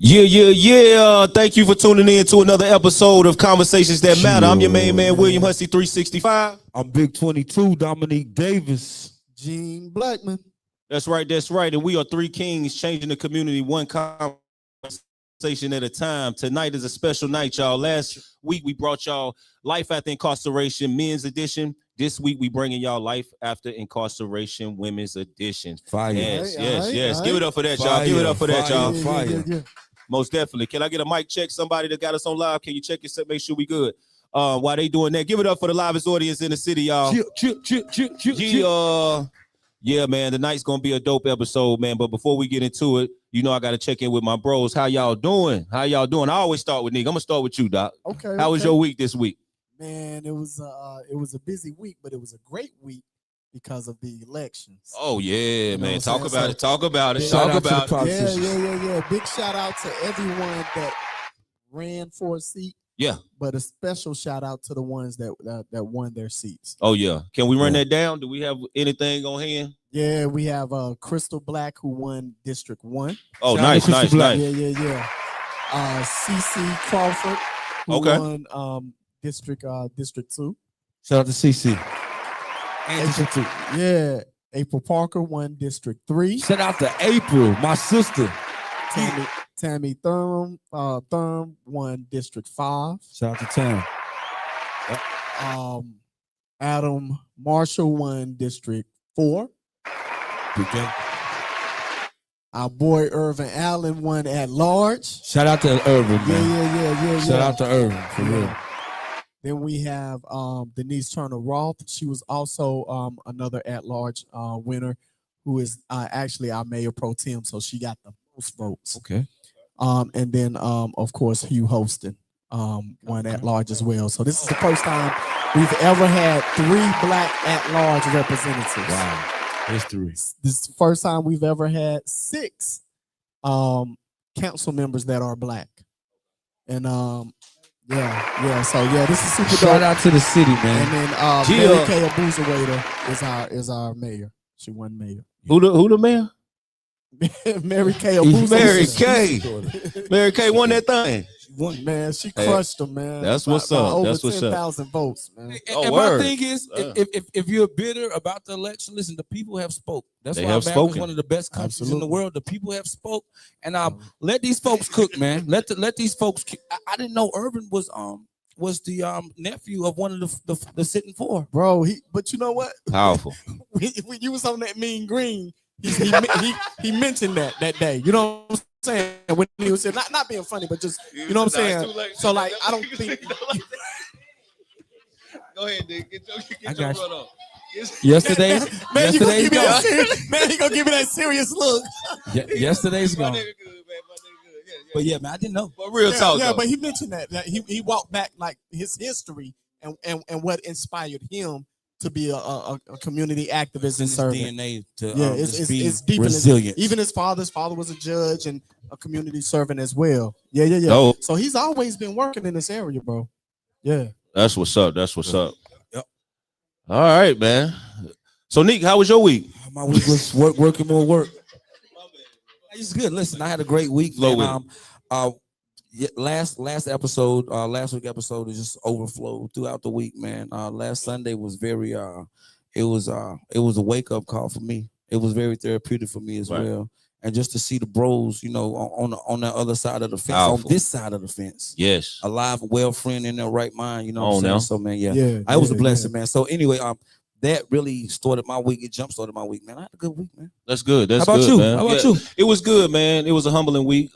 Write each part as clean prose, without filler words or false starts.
Yeah. Thank you for tuning in to another episode of Conversations That Matter. I'm your main man, William Hussey 365. I'm Big 22, Dominique Davis. Gene Blackman. That's right. And we are three kings changing the community one conversation at a time. Tonight is a special night, y'all. Last week we brought y'all Life After Incarceration Men's Edition. This week we bringing y'all Life After Incarceration Women's Edition. Fire. Yes. Give it up for that, y'all. Give it up for that, y'all. Fire. Most definitely. Can I get a mic check? Somebody that got us on live, can you check it? Make sure we good. While they doing that, give it up for the livest audience in the city, y'all. Yeah, man, the night's gonna be a dope episode, man. But before we get into it, you know I gotta check in with my bros. How y'all doing? I always start with Nick. I'm gonna start with you, Doc. Okay. How was your week this week? Man, it was a busy week, but it was a great week because of the elections. Oh yeah, man. Talk about it. Yeah. Big shout out to everyone that ran for a seat. Yeah. But a special shout out to the ones that won their seats. Oh yeah. Can we run that down? Do we have anything on hand? Yeah, we have Crystal Black who won District 1. Oh, nice. Yeah. CC Crawford who won District 2. Shout out to CC. Yeah. April Parker won District 3. Shout out to April, my sister. Tammy Thumb won District 5. Shout out to Tam. Adam Marshall won District 4. Okay. Our boy Irvin Allen won at large. Shout out to Irvin, man. Yeah. Shout out to Irvin, for real. Then we have Denise Turner Roth. She was also another at-large winner, who is actually our mayor pro tem. So she got the most votes. Okay. And then of course Hugh Hostin won at-large as well. So this is the first time we've ever had 3 black at-large representatives. Wow. History. This is the first time we've ever had 6 council members that are black. And yeah. So this is super dope. Shout out to the city, man. And then Mary Kay Abuzawader is our mayor. She won mayor. Who the mayor? Mary Kay Abuzawader. Mary Kay won that thing. Man, she crushed them, man. That's what's up. Over that's what's 10,000 votes, man. And my thing is, if you're bitter about the election, listen, the people have spoke. That's why America is one of the best countries in the world. The people have spoke, and let these folks cook, man. Let these folks. I didn't know Irvin was the nephew of one of the sitting 4, bro. But you know what? Powerful. when you was on that Mean Green, he mentioned that day. You know what I'm saying? When he was saying, not being funny, but just you know what I'm saying. So like, I don't think. Go ahead, dude. Get your run on. Yesterday's man, he gonna give me that serious look. Yesterday's gone. But yeah, man, I didn't know. But real talk. Yeah, but he mentioned that he walked back like his history and what inspired him to be a community activist and servant. DNA to it's deep resilient. Even his father was a judge and a community servant as well. Yeah. Oh. So he's always been working in this area, bro. Yeah. That's what's up. Yep. All right, man. So Nick, how was your week? My week was working more work. It's good. Listen, I had a great week. Last week episode is just overflowed throughout the week, man. Last Sunday was very it was a wake up call for me. It was very therapeutic for me as well. And just to see the bros, on the other side of the fence, on this side of the fence. Yes. Alive, well, friend in their right mind, you know what I'm saying? So man, it was a blessing, man. So anyway, that really started my week. It jump started my week, man. I had a good week, man. That's good. How about you? Man. How about you? It was good, man. It was a humbling week.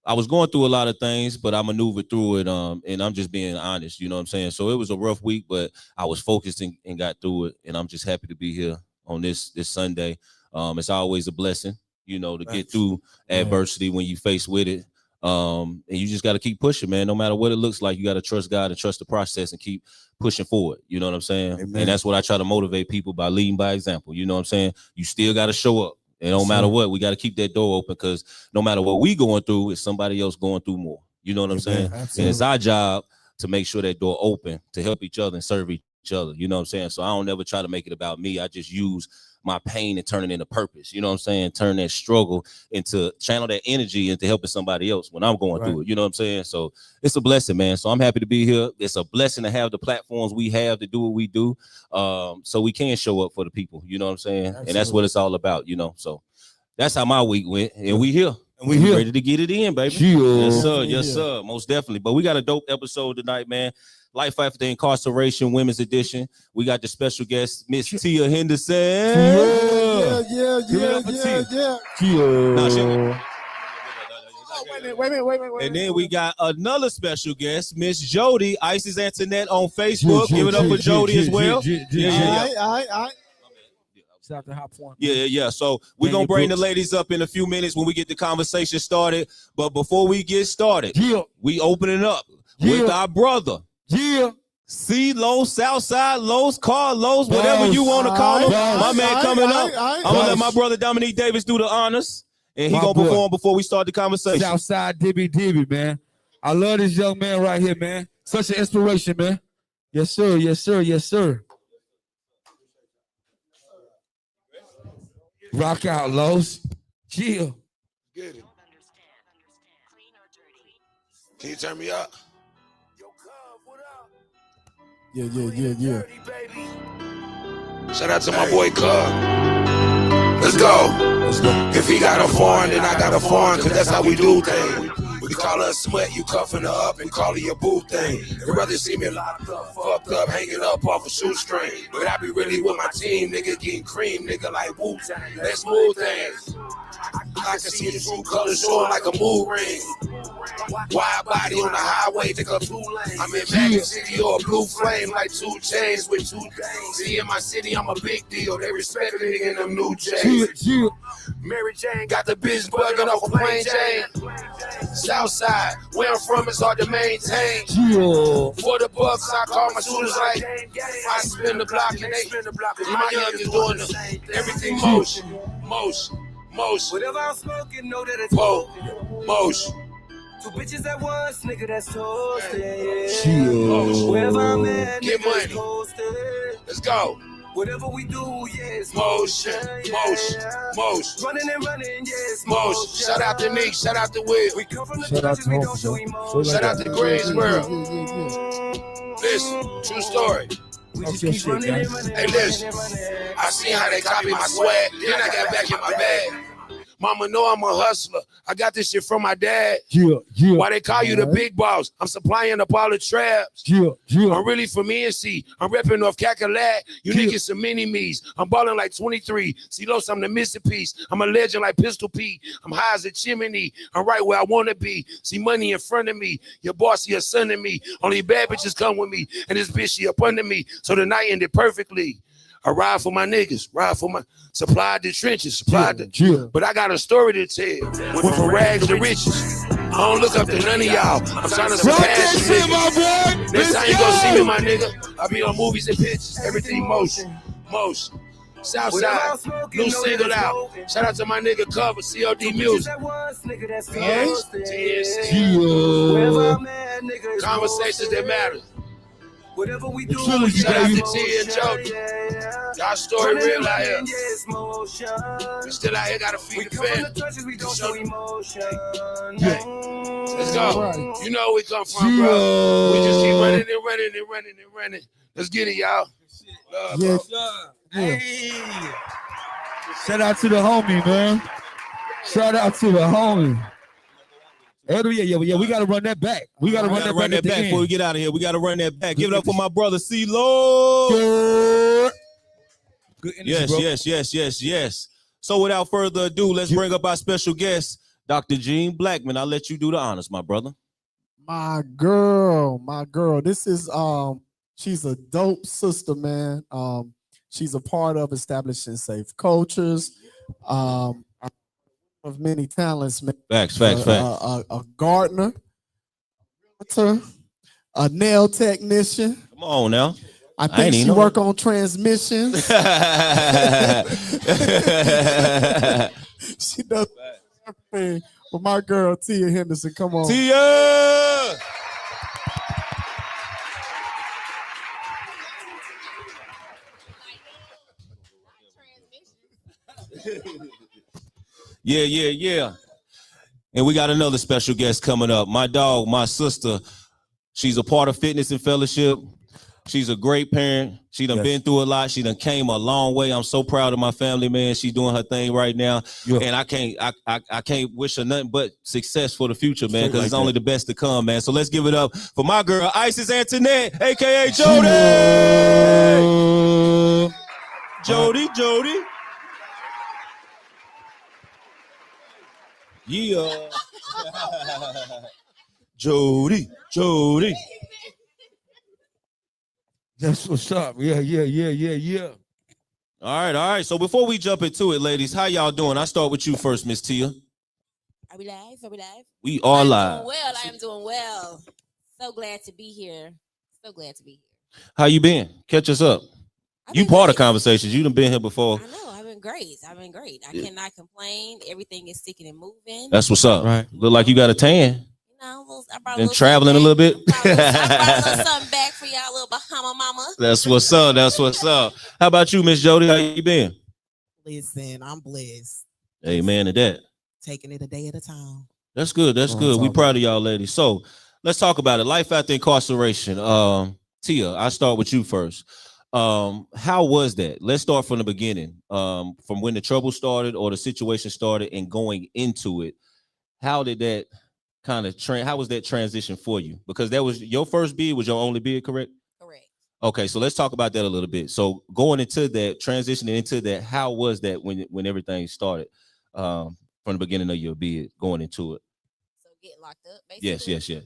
I was going through a lot of things, but I maneuvered through it. And I'm just being honest, you know what I'm saying? So it was a rough week, but I was focused and got through it. And I'm just happy to be here on this Sunday. It's always a blessing, to get through adversity when you face with it. And you just got to keep pushing, man. No matter what it looks like, you got to trust God and trust the process and keep pushing forward. You know what I'm saying? Amen. And that's what I try to motivate people by leading by example. You know what I'm saying? You still got to show up. And no matter what, we got to keep that door open because no matter what we going through, it's somebody else going through more. You know what I'm saying? Absolutely. And it's our job to make sure that door open to help each other and serve each each other. You know what I'm saying? So I don't ever try to make it about me. I just use my pain and turn it into purpose. You know what I'm saying? Turn that struggle into channel that energy into helping somebody else when I'm going through it. You know what I'm saying? So it's a blessing, man. So I'm happy to be here. It's a blessing to have the platforms we have to do what we do. So we can show up for the people. You know what I'm saying? Absolutely. And that's what it's all about, you know. So that's how my week went. And we here. And we here. Ready to get it in, baby. Yes, sir. Yes, sir. Most definitely. But we got a dope episode tonight, man. Life After Incarceration, Women's Edition. We got the special guest, Miss Tiah Henderson. Yeah. Wait. And then we got another special guest, Miss Jody, Isyss Antionette on Facebook. Give it up for Jody as well. Yeah. Yeah. So we're going to bring the ladies up in a few minutes when we get the conversation started. But before we get started, we opening up with our brother. C-Los, Southside Los, Carlos, whatever you want to call him. My man coming up. I'm going to let my brother Dominique Davis do the honors. And he going to perform before we start the conversation. Southside Dibby, man. I love this young man right here, man. Such an inspiration, man. Yes, sir. Rock out, Los. Chill. Get it. Can you turn me up? Yeah. Shout out to my boy Cub. Let's go. If he got a foreign, then I got a foreign, cause that's how we do things. We call her sweat, you cuffing her up and call her your boo thing. You'd rather see me locked up, fucked up, hanging up off a shoestring. But I be really with my team, nigga, getting cream, nigga, like Wu-Tang. Let's move things. I can see the true colors showing like a mood ring. Wide body on the highway, take a 2 lanes. I'm in Magic City or a blue flame, like 2 chains with 2 days. See, in my city, I'm a big deal. They respect me in them new J's. Mary Jane got the bitch bugging off a plain Jane. Southside, where I'm from, it's hard to maintain. For the bucks, I call my shooters like I spin the block and they spin the block. My youngest doing everything motion. Whatever I'm smoking, know that it's motion. 2 bitches at once, nigga, that's toasted. Wherever I'm at, get money. Toasted. Let's go. Whatever we do, it's motion. Running, yes, motion. Shout out to Nick, shout out to Will. We come from the country, we don't show emotion. Shout out to Greensboro. Listen, true story. We just keep running. Hey, listen, I seen how they copy my swag, then I got back in my bag. Mama know I'm a hustler. I got this shit from my dad. Why they call you the big boss? I'm supplying up all the traps. I'm really from NC. I'm repping North Cackalack. You niggas some mini-me's. I'm balling like 23. C-Los, I'm the missing piece. I'm a legend like Pistol Pete. I'm high as a chimney. I'm right where I want to be. See money in front of me. Your boss, your son and me. Only bad bitches come with me. And this bitch, she up under me. So the night ended perfectly. I ride for my niggas, supplied the trenches, but I got a story to tell. Went from rags to riches. I don't look up to none of y'all. I'm trying to surpass you niggas. Next time you go see me, my nigga, I be on movies and pictures. Everything motion. Southside, new single out. Shout out to my nigga Cover, COD Music. Conversations that matter. Whatever we do, shout out to Tiah and Jody. Y'all story real out here. We still out here, gotta feed the family. We don't show emotion. Let's go. You know where we come from, bro. We just keep running. Let's get it, y'all. Hey. Shout out to the homie, man. Yeah, we gotta run that back. We gotta run that back before we get out of here. We gotta run that back. Give it up for my brother C-Lo. Good energy, Yes. So without further ado, let's bring up our special guest, Dr. Jean Blackman. I'll let you do the honors, my brother. My girl. This is she's a dope sister, man. She's a part of establishing safe cultures. Of many talents, man. Facts. A gardener, a nail technician. Come on now. I think she work on transmissions. She does everything. But my girl, Tiah Henderson, come on. Tiah! Yeah. And we got another special guest coming up. My dog, my sister, she's a part of Fitness and Fellowship. She's a great parent. She done been through a lot. She done came a long way. I'm so proud of my family, man. She's doing her thing right now. Yeah. And I can't wish her nothing but success for the future, man, because it's only the best to come, man. So let's give it up for my girl, Isyss Antionette, a.k.a. Jody. Jody. Yeah. Jody. That's what's up. Yeah. All right. So before we jump into it, ladies, how y'all doing? I start with you first, Miss Tia. Are we live? We are live. I am doing well. So glad to be here. How you been? Catch us up. You part of conversations. You done been here before. I know. I've been great. I cannot complain. Everything is sticking and moving. That's what's up. Right. Look like you got a tan. I brought been traveling a little bit. I brought a little something back for y'all, little Bahama mama. That's what's up. How about you, Miss Jody? How you been? Listen, I'm blessed. Amen to that. Taking it a day at a time. That's good. We proud of y'all, ladies. So let's talk about it. Life after incarceration. Tia, I'll start with you first. How was that? Let's start from the beginning. From when the trouble started or the situation started and going into it. How did that kind of how was that transition for you? Because that was your first bid, was your only bid, correct? Correct. Okay, so let's talk about that a little bit. So going into that, transitioning into that, how was that when everything started from the beginning of your bid, going into it? So getting locked up, basically? Yes.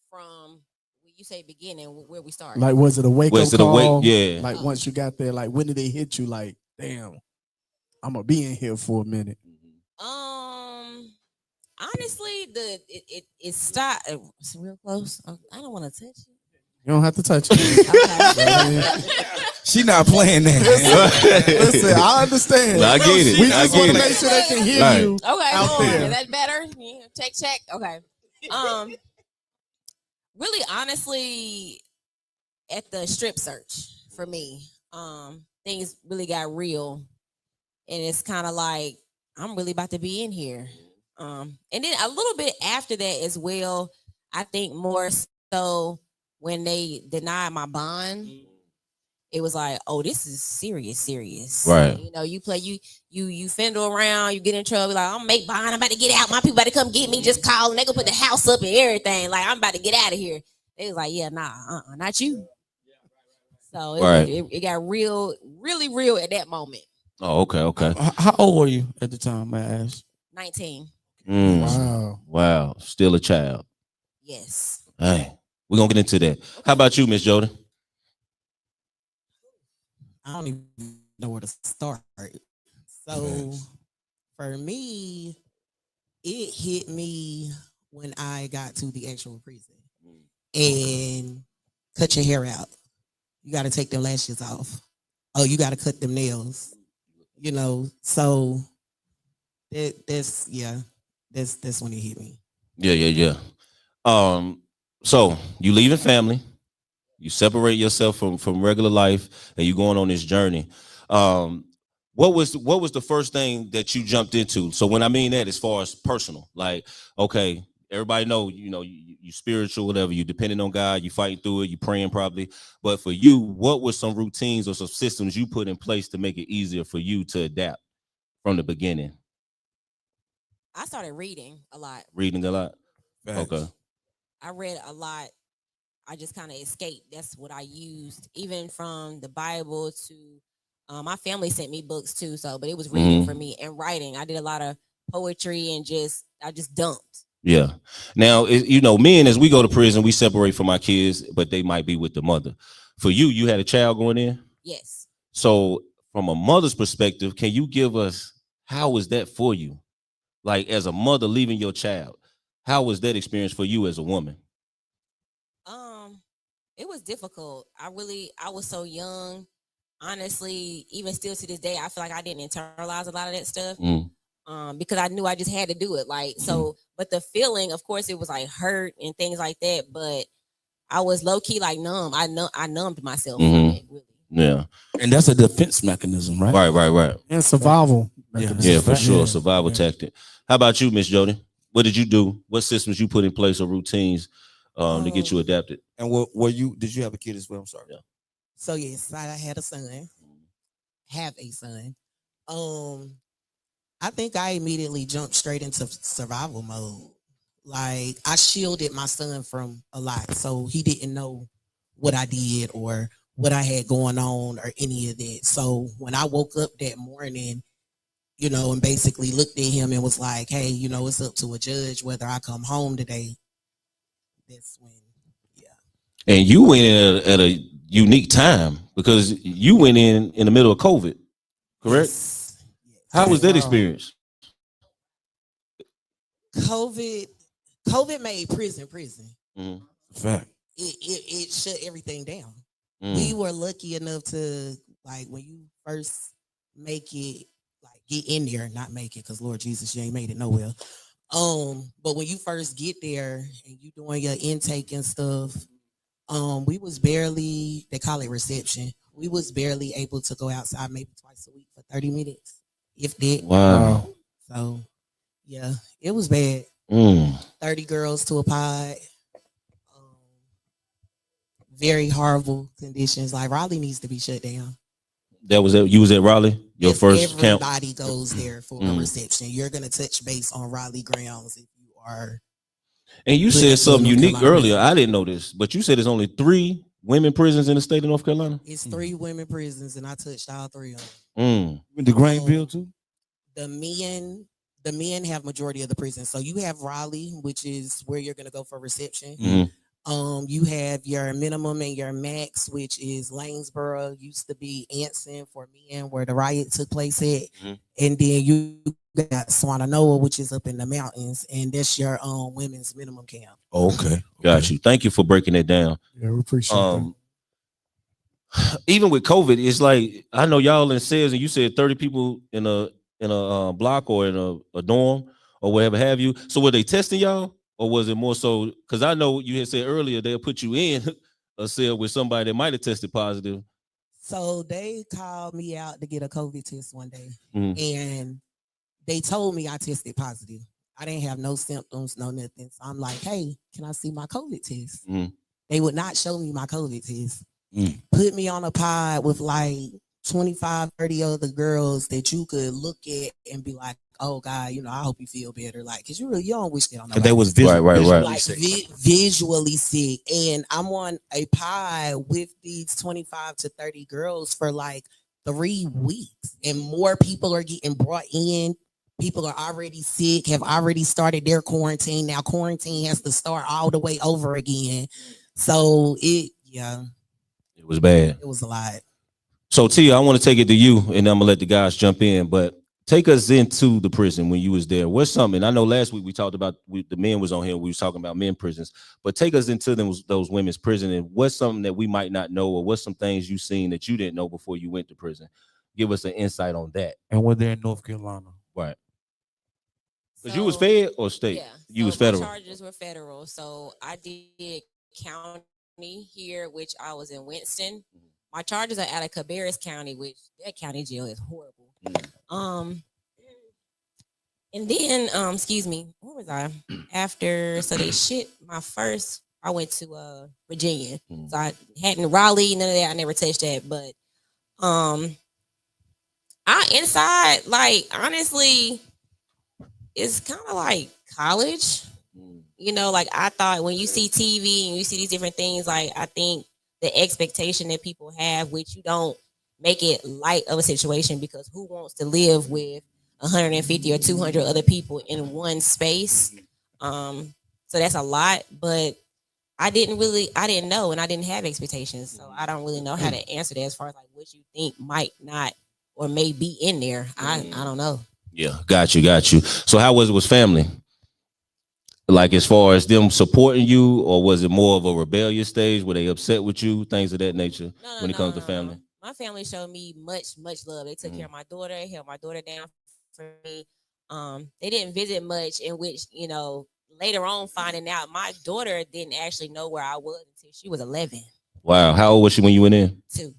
From when you say beginning, where we started? Like, was it a wake-up call? Yeah. Like, once you got there, like, when did they hit you? Like, damn, I'm going to be in here for a minute. Honestly, it stopped. It's real close. I don't want to touch it. You don't have to touch it. Okay. She not playing that. Listen, I understand. I get it. We just want to make sure they can hear you. Okay, out there. Is that better? Yeah, check. Okay. Really, honestly, at the strip search for me, things really got real, and it's kind of like I'm really about to be in here. And then a little bit after that as well, I think more so when they denied my bond, it was like, oh, this is serious. Right. You know, you play, you fendle around, you get in trouble, like, I'm make bond, I'm about to get out. My people about to come get me, just call, and they gonna put the house up and everything. Like, I'm about to get out of here. They was like, yeah, nah, not you. So it got real, really real at that moment. Oh, okay. How old were you at the time, may I ask? 19. Wow. Still a child. Yes. Hey, we're gonna get into that. How about you, Miss Jody? I don't even know where to start. So for me, it hit me when I got to the actual prison and cut your hair out. You got to take them lashes off. Oh, you got to cut them nails. You know, so that's when it hit me. Yeah. So you leaving family, you separate yourself from regular life, and you going on this journey. What was the first thing that you jumped into? So when I mean that, as far as personal, like, okay, everybody know, you spiritual, whatever, you depending on God, you fighting through it, you praying probably. But for you, what were some routines or some systems you put in place to make it easier for you to adapt from the beginning? I started reading a lot. Facts. Okay. I read a lot. I just kind of escaped. That's what I used, even from the Bible to my family sent me books too. So, but it was reading for me and writing. I did a lot of poetry and I just dumped. Yeah. Now, men, as we go to prison, we separate from our kids, but they might be with the mother. For you, you had a child going in? Yes. So from a mother's perspective, can you give us, how was that for you? Like, as a mother leaving your child, how was that experience for you as a woman? It was difficult. I was so young. Honestly, even still to this day, I feel like I didn't internalize a lot of that stuff. Because I knew I just had to do it. Like, so, but the feeling, of course, it was like hurt and things like that. But I was low key like numb. I numbed myself from it, really. Yeah. And that's a defense mechanism, right? Right. And survival. Yeah, for sure. Survival tactic. How about you, Miss Jody? What did you do? What systems you put in place or routines to get you adapted? And did you have a kid as well? I'm sorry. Yeah. So yes, I had a son. Have a son. I think I immediately jumped straight into survival mode. Like I shielded my son from a lot, so he didn't know what I did or what I had going on or any of that. So when I woke up that morning, and basically looked at him and was like, hey, it's up to a judge whether I come home today. That's when, And you went in at a unique time because you went in the middle of COVID, correct? Yes. How was that experience? COVID made prison. Fact. It shut everything down. Mm. We were lucky enough to, like, when you first make it, like, get in there, not make it, because Lord Jesus, you ain't made it nowhere. But when you first get there and you doing your intake and stuff, we was barely, they call it reception. We was barely able to go outside maybe twice a week for 30 minutes, if that. Wow. So yeah, it was bad. 30 girls to a pod. Very horrible conditions. Like Raleigh needs to be shut down. That was it. You was at Raleigh, your first camp. Everybody goes there for a reception. You're gonna touch base on Raleigh grounds if you are. And you said something unique earlier. I didn't know this, but you said there's only 3 women prisons in the state of North Carolina. It's 3 women prisons, and I touched all 3 of them. In the Greenville too. The men have majority of the prisons. So you have Raleigh, which is where you're gonna go for reception. You have your minimum and your max, which is Lanesboro, used to be Anson for men, where the riot took place at. And then you got Swananoa, which is up in the mountains, and that's your women's minimum camp. Okay. Got you. Thank you for breaking that down. Yeah, we appreciate that. Even with COVID, it's like, I know y'all in sales and you said 30 people in a block or in a dorm or whatever have you. So were they testing y'all? Or was it more so, because I know you had said earlier they'll put you in a cell with somebody that might have tested positive. So they called me out to get a COVID test one day. And they told me I tested positive. I didn't have no symptoms, no nothing. So I'm like, hey, can I see my COVID test? They would not show me my COVID test. Put me on a pod with like 25, 30 other girls that you could look at and be like, oh God, I hope you feel better. Like, cause you don't wish that on nobody. And they was visually sick. Visually sick. And I'm on a pod with these 25 to 30 girls for like 3 weeks. And more people are getting brought in. People are already sick, have already started their quarantine. Now quarantine has to start all the way over again. So it was bad. It was a lot. So Tia, I want to take it to you, and I'm gonna let the guys jump in. But take us into the prison when you was there. What's something? I know last week we talked about the men was on here. We was talking about men prisons, but take us into those women's prison, and what's something that we might not know, or what's some things you seen that you didn't know before you went to prison? Give us an insight on that. And when they're in North Carolina, right? Because you was fed or state? Yeah, you was federal. My charges were federal, so I did county here, which I was in Winston. My charges are out of Cabarrus County, which that county jail is horrible. And then, excuse me, where was I? After, so they shit my first, I went to Virginia. So I hadn't Raleigh, none of that. I never touched that. But I inside, like, honestly, it's kind of like college. Like I thought when you see TV and you see these different things, like I think the expectation that people have, which you don't make it light of a situation, because who wants to live with 150 or 200 other people in one space? So that's a lot, but I didn't know, and I didn't have expectations. So I don't really know how to answer that as far as like what you think might not or may be in there. I don't know. Yeah, got you. So how was it with family? Like as far as them supporting you, or was it more of a rebellious stage? Were they upset with you? Things of that nature when it comes to family? My family showed me much love. They took care of my daughter, held my daughter down for me. They didn't visit much, in which, later on finding out my daughter didn't actually know where I was until she was 11. Wow. How old was she when you went in? 2.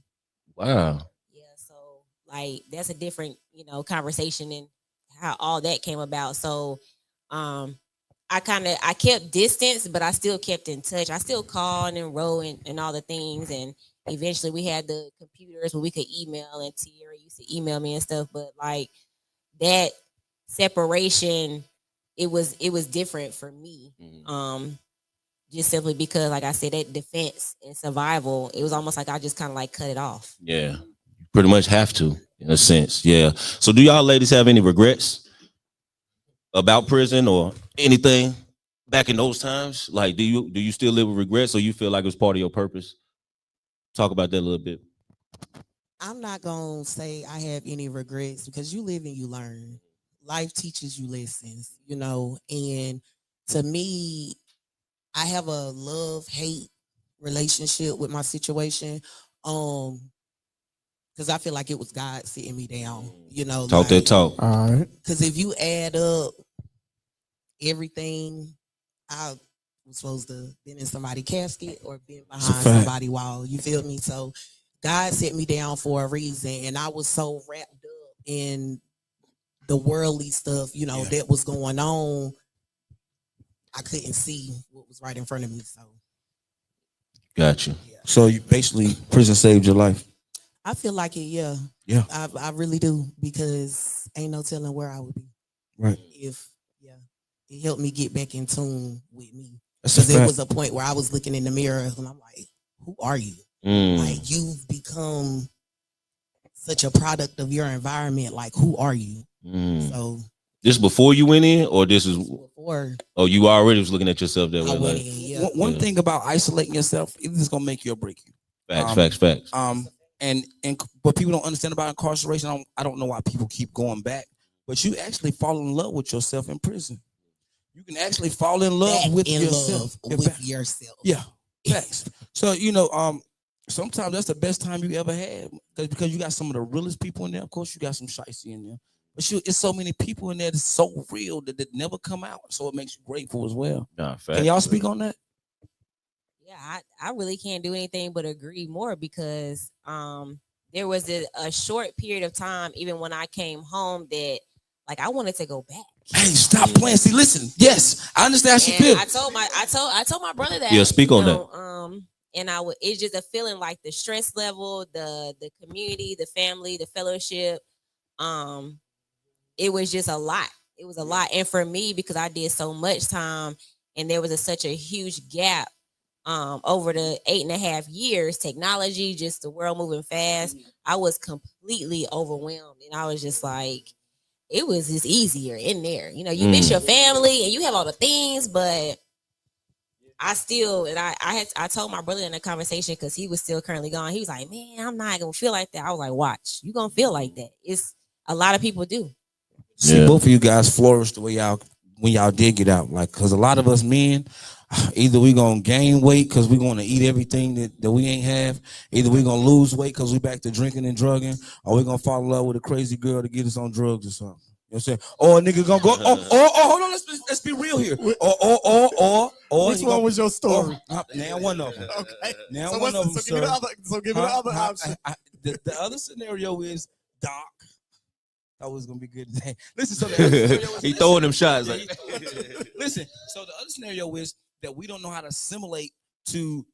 Wow. Yeah, so like that's a different, conversation and how all that came about. So I kept distance, but I still kept in touch. I still called and wrote and all the things, and eventually we had the computers where we could email, and Tiara used to email me and stuff. But like that separation, it was different for me. Just simply because, like I said, that defense and survival, it was almost like I just kind of like cut it off. Yeah, you pretty much have to, in a sense. Yeah. So, do y'all ladies have any regrets about prison or anything back in those times? Like, do you still live with regrets, or you feel like it was part of your purpose? Talk about that a little bit. I'm not gonna say I have any regrets because you live and you learn. Life teaches you lessons, and to me, I have a love-hate relationship with my situation. Because I feel like it was God sitting me down, Talk that talk. All right. Because if you add up everything, I was supposed to been in somebody's casket or been behind somebody's wall. You feel me? So God set me down for a reason, and I was so wrapped up in the worldly stuff, that was going on. I couldn't see what was right in front of me. So, Gotcha. Yeah. So you basically prison saved your life. I feel like it. Yeah. Yeah. I really do, because ain't no telling where I would be. Right. It helped me get back in tune with me. That's a Because there fact. was a point where I was looking in the mirror and I'm like, who are you? Like, you've become such a product of your environment. Like, who are you? So this before you went in, or this is before? Oh, you already was looking at yourself that way. I went Like, in, yeah. One thing about isolating yourself, it's just gonna make you or break you. Facts. And what people don't understand about incarceration, I don't know why people keep going back, but you actually fall in love with yourself in prison. You can actually fall in love with yourself. Yeah, facts. So sometimes that's the best time you ever had, because you got some of the realest people in there. Of course, you got some shicey in there, but it's so many people in there that's so real that never come out. So it makes you grateful as well. Can y'all speak on that? Yeah, I really can't do anything but agree more, because there was a short period of time, even when I came home, that like I wanted to go back. Hey, stop playing. See, listen. Yes, I understand how you feel. I told my brother that. Yeah, speak on that. And it's just a feeling like the stress level, the community, the family, the fellowship. It was just a lot. It was a lot, and for me, because I did so much time, and there was such a huge gap. Over the 8.5 years, technology, just the world moving fast, I was completely overwhelmed, and I was just like, it was just easier in there. You miss your family and you have all the things, but I still, and I told my brother in a conversation, because he was still currently gone. He was like, man, I'm not gonna feel like that. I was like, watch, you gonna feel like that. It's a lot of people do. See, both of you guys flourished the way when y'all did get out. Like, because a lot of us men, either we gonna gain weight because we gonna eat everything that we ain't have, either we gonna lose weight because we back to drinking and drugging, or we gonna fall in love with a crazy girl to get us on drugs or something. You know what I'm saying? Or a nigga gonna go, hold on, let's be real here. Or which one was your story? Now one of them. Okay. Now so one of them. Give me the other option. The other scenario is Doc. That was gonna be good today. Listen, so the other scenario is, he throwing them shots. Like. Listen, so the other scenario is that we don't know how to assimilate to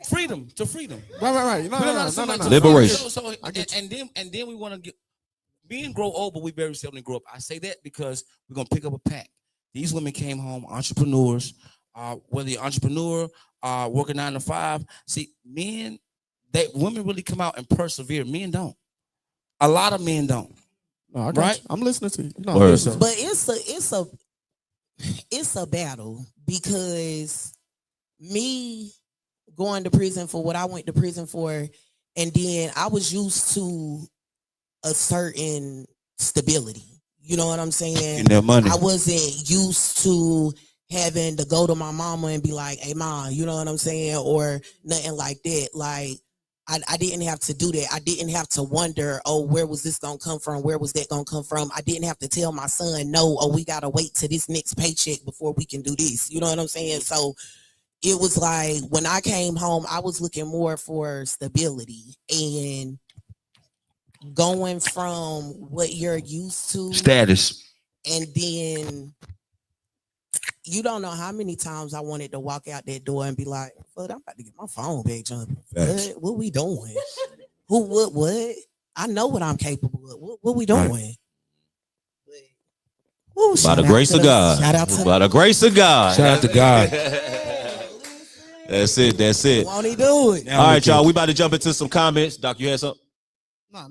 freedom. Right. No. Liberation. So and then we want to get men grow old, but we very seldom grow up. I say that because we're gonna pick up a pack. These women came home entrepreneurs. Whether you're entrepreneur, working 9 to 5. See, women really come out and persevere. Men don't. A lot of men don't. No, I got right? You. I'm listening to you. No, but it's a battle, because me going to prison for what I went to prison for, and then I was used to a certain stability. You know what I'm saying? That money. I wasn't used to having to go to my mama and be like, hey, mom, you know what I'm saying? Or nothing like that. Like, I didn't have to do that. I didn't have to wonder, oh, where was this going to come from? Where was that going to come from? I didn't have to tell my son, no, we got to wait till this next paycheck before we can do this. You know what I'm saying? So it was like when I came home, I was looking more for stability and going from what you're used to Status. and then you don't know how many times I wanted to walk out that door and be like, "Fuck, I'm about to get my phone back, John. What we doing? What? I know what I'm capable of. What we doing?" Right. Ooh, by the grace of God. Shout out to by the grace of God. Shout out to God. That's it. That's it. Won't he do it? All right, y'all. We about to jump into some comments. Doc, you had something? No.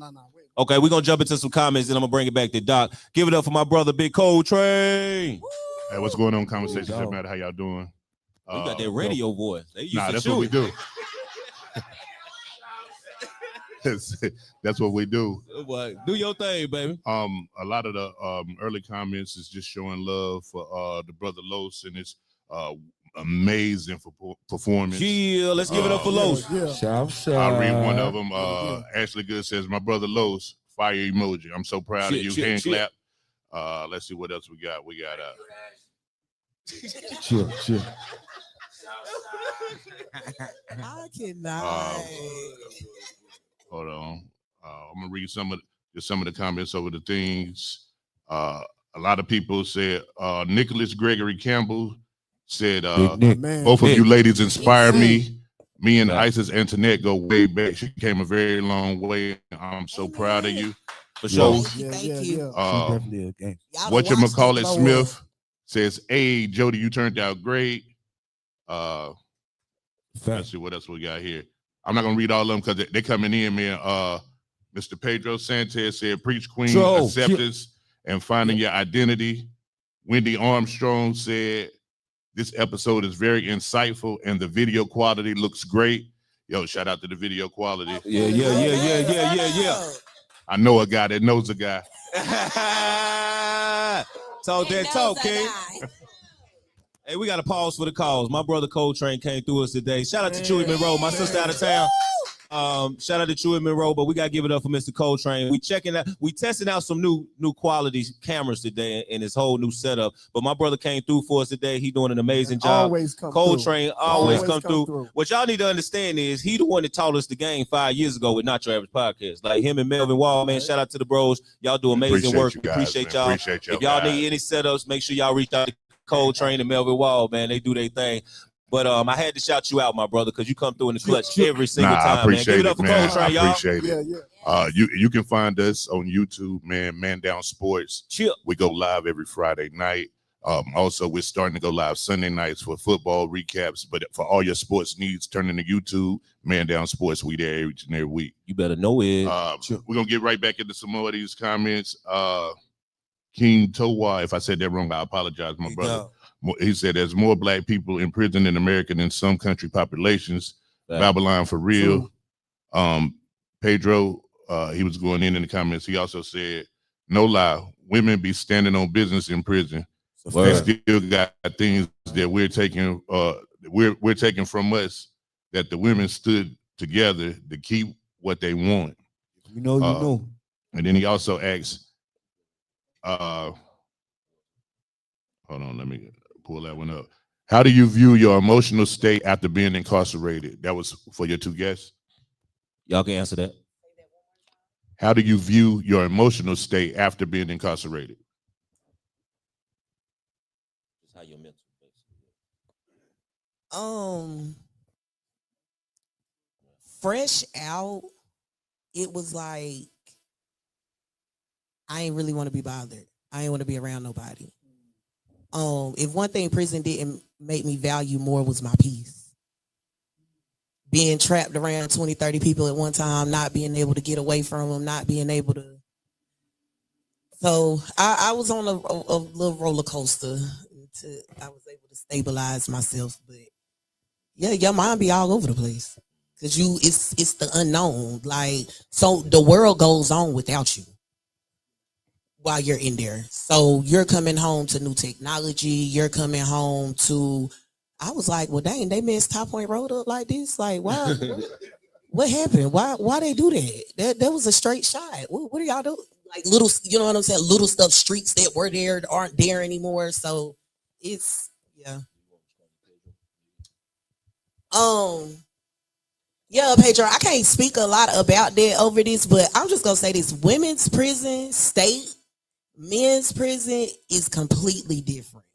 Okay, we're gonna jump into some comments and I'm gonna bring it back to Doc. Give it up for my brother, Big Cold Train. Hey, what's going on? Conversations, no matter how y'all doing. You got that radio voice. That's what we do. That's what we do. Do your thing, baby. A lot of the early comments is just showing love for the brother Los and his amazing performance. Yeah, let's give it up for Los. Shout. I'll read one of them. Ashley Good says, "My brother Los, fire emoji. I'm so proud of you." Hand clap. Let's see what else we got. We got Chill. I cannot. Hold on. I'm gonna read some of the comments over the things. A lot of people said Nicholas Gregory Campbell said both of you ladies inspire me. Me and Isyss Antionette go way back. She came a very long way. I'm so proud of you. For sure. Thank you. Whatchamacallit Smith says, "Hey, Jody, you turned out great." Let's see what else we got here. I'm not gonna read all of them because they're coming in, man. Mr. Pedro Sanchez said, "Preach, Queen, acceptance and finding your identity." Wendy Armstrong said, "This episode is very insightful and the video quality looks great." Yo, shout out to the video quality. Yeah. I know a guy that knows a guy. Talk that talk, King. Hey, we got to pause for the calls. My brother Coltrane came through us today. Shout out to Chewy Monroe, my sister out of town. Shout out to Chewy Monroe, but we got to give it up for Mr. Coltrane. We testing out some new quality cameras today in his whole new setup. But my brother came through for us today. He doing an amazing job. Always come Coltrane through. always come through. What y'all need to understand is he the one that taught us the game 5 years ago with Not Your Average Podcast. Like him and Melvin Wall, man. Shout out to the bros. Y'all do amazing work. We appreciate y'all. If y'all need any setups, make sure y'all reach out to Coltrane and Melvin Wall, man. They do their thing. But I had to shout you out, my brother, because you come through in the clutch every single time. I appreciate it, man. Coltrane, y'all. I appreciate it. You can find us on YouTube, Man Down Sports. Chill. We go live every Friday night. Also, we're starting to go live Sunday nights for football recaps. But for all your sports needs, turn into YouTube, Man Down Sports. We there each and every week. You better know it. We're gonna get right back into some more of these comments. King Towa, if I said that wrong, I apologize, my brother. He said there's more black people in prison in America than some country populations. Right. Babylon for real. Pedro, he was going in the comments. He also said, no lie, women be standing on business in prison. They still got things that we're taking from us that the women stood together to keep what they want. You know. And then he also asked, hold on, let me pull that one up. How do you view your emotional state after being incarcerated? That was for your two guests. Y'all can answer that. How do you view your emotional state after being incarcerated? How your mental, fresh out, it was like I ain't really want to be bothered. I ain't want to be around nobody. If one thing prison didn't make me value more was my peace. Being trapped around 20, 30 people at one time, not being able to get away from them, not being able to. So I was on a little roller coaster until I was able to stabilize myself. But yeah, your mind be all over the place because it's the unknown. Like, so the world goes on without you while you're in there. So you're coming home to new technology. You're coming home to, I was like, well, dang, they messed Top Point Road up like this. Like, why? What happened? Why they do that? That was a straight shot. What are y'all doing? Like little, you know what I'm saying? Little stuff, streets that were there aren't there anymore. So it's, yeah. Yeah, Pedro, I can't speak a lot about that over this, but I'm just gonna say this: women's prison, state, men's prison is completely different.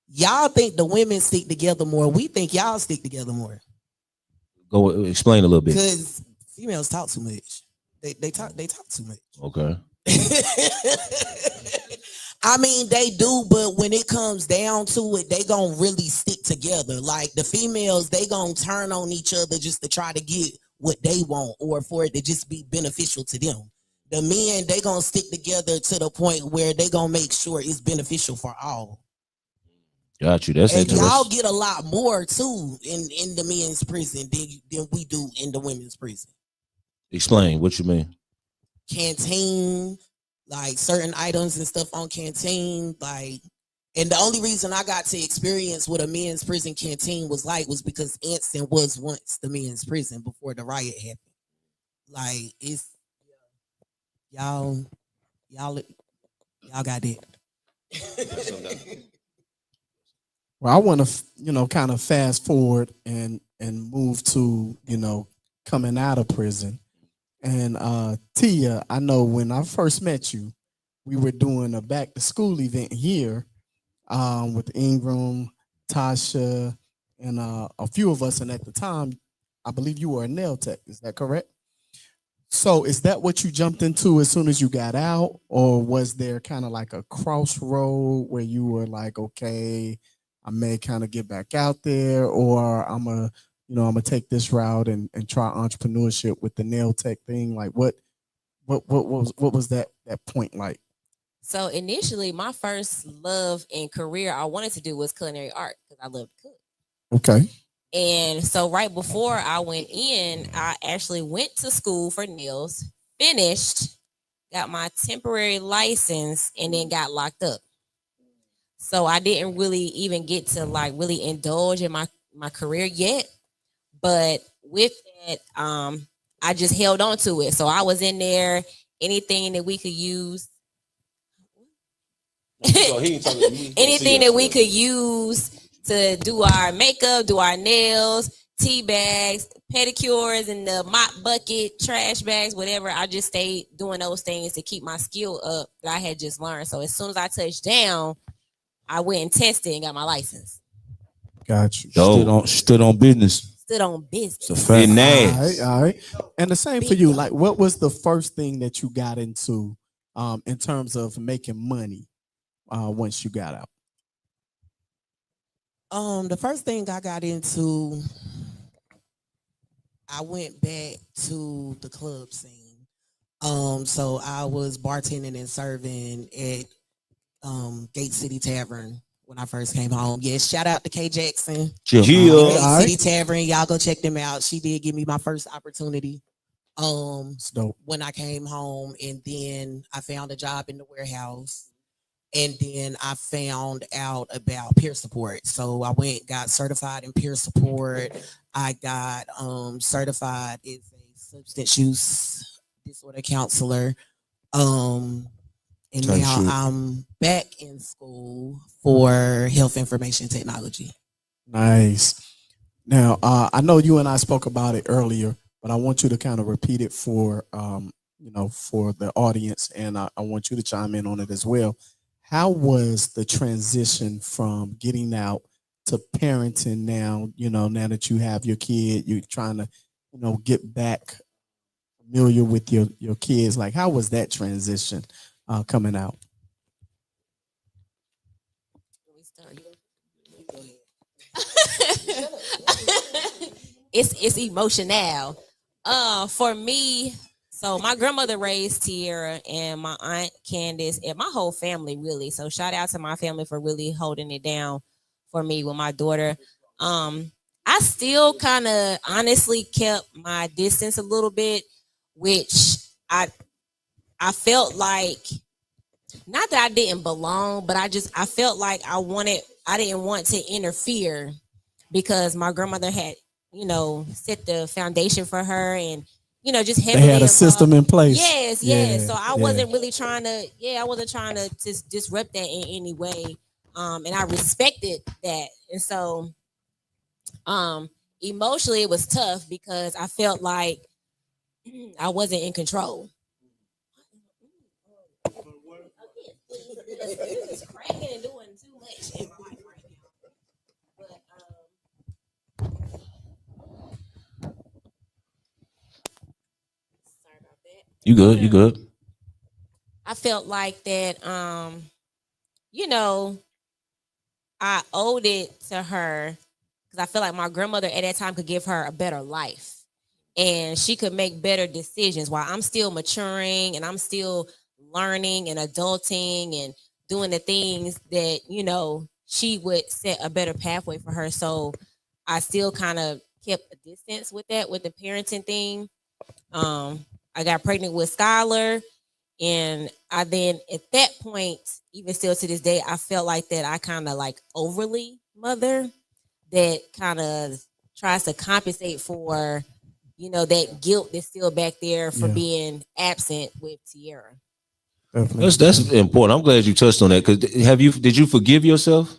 Y'all think the women stick together more. We think y'all stick together more. Go explain a little bit. Because females talk too much. They talk too much. Okay. I mean, they do, but when it comes down to it, they gonna really stick together. Like the females, they gonna turn on each other just to try to get what they want or for it to just be beneficial to them. The men, they gonna stick together to the point where they gonna make sure it's beneficial for all. Got you. That's and interesting. Y'all get a lot more too in the men's prison than we do in the women's prison. Explain what you mean. Canteen, like certain items and stuff on canteen, like, and the only reason I got to experience what a men's prison canteen was because Anson was once the men's prison before the riot happened. Like it's y'all got it. Well, I want to, kind of fast forward and move to, coming out of prison. And Tiah, I know when I first met you, we were doing a back to school event here with Ingram, Tasha, and a few of us. And at the time, I believe you were a nail tech. Is that correct? So is that what you jumped into as soon as you got out? Or was there kind of like a crossroad where you were like, okay, I may kind of get back out there, or I'm gonna take this route and try entrepreneurship with the nail tech thing? Like what was that point like? So initially, my first love and career I wanted to do was culinary art because I love to cook. Okay. And so right before I went in, I actually went to school for nails, finished, got my temporary license, and then got locked up. So I didn't really even get to like really indulge in my career yet. But with that, I just held on to it. So I was in there, anything that we could use. Anything that we could use to do our makeup, do our nails, tea bags, pedicures, and the mop bucket, trash bags, whatever. I just stayed doing those things to keep my skill up that I had just learned. So as soon as I touched down, I went and tested and got my license. Got you. Stood on business. Stood on business. It's a fact. All right. And the same for you. Like, what was the first thing that you got into in terms of making money once you got out? The first thing I got into, I went back to the club scene. So I was bartending and serving at Gate City Tavern when I first came home. Yes, shout out to K Jackson. Gate City Tavern. Y'all go check them out. She did give me my first opportunity. When I came home, and then I found a job in the warehouse. And then I found out about peer support. So I got certified in peer support. I got certified as a substance use disorder counselor. And now I'm back in school for health information technology. Nice. Now, I know you and I spoke about it earlier, but I want you to kind of repeat it for, for the audience. And I want you to chime in on it as well. How was the transition from getting out to parenting now, now that you have your kid, you're trying to, get back familiar with your kids? Like, how was that transition coming out? It's emotional. For me, so my grandmother raised Tiara and my aunt Candace and my whole family, really. So shout out to my family for really holding it down for me with my daughter. I still kind of honestly kept my distance a little bit, which I felt like, not that I didn't belong, but I felt like I didn't want to interfere because my grandmother had, set the foundation for her and, just heavily they had a system in place. Yes. Yeah, so I wasn't really trying to, I wasn't trying to just disrupt that in any way. And I respected that. And so, emotionally it was tough because I felt like I wasn't in control. It's cracking and doing too much in my life right now. But sorry about that. You good? You good? I felt like that. You know, I owed it to her because I feel like my grandmother at that time could give her a better life, and she could make better decisions while I'm still maturing and I'm still learning and adulting and doing the things that, you know, she would set a better pathway for her. So I still kind of kept a distance with that, with the parenting thing. I got pregnant with Skylar, and I then at that point, even still to this day, I felt like that I kind of like overly mother that kind of tries to compensate for, you know, that guilt that's still back there for being absent with Tierra. That's important. I'm glad you touched on that because did you forgive yourself?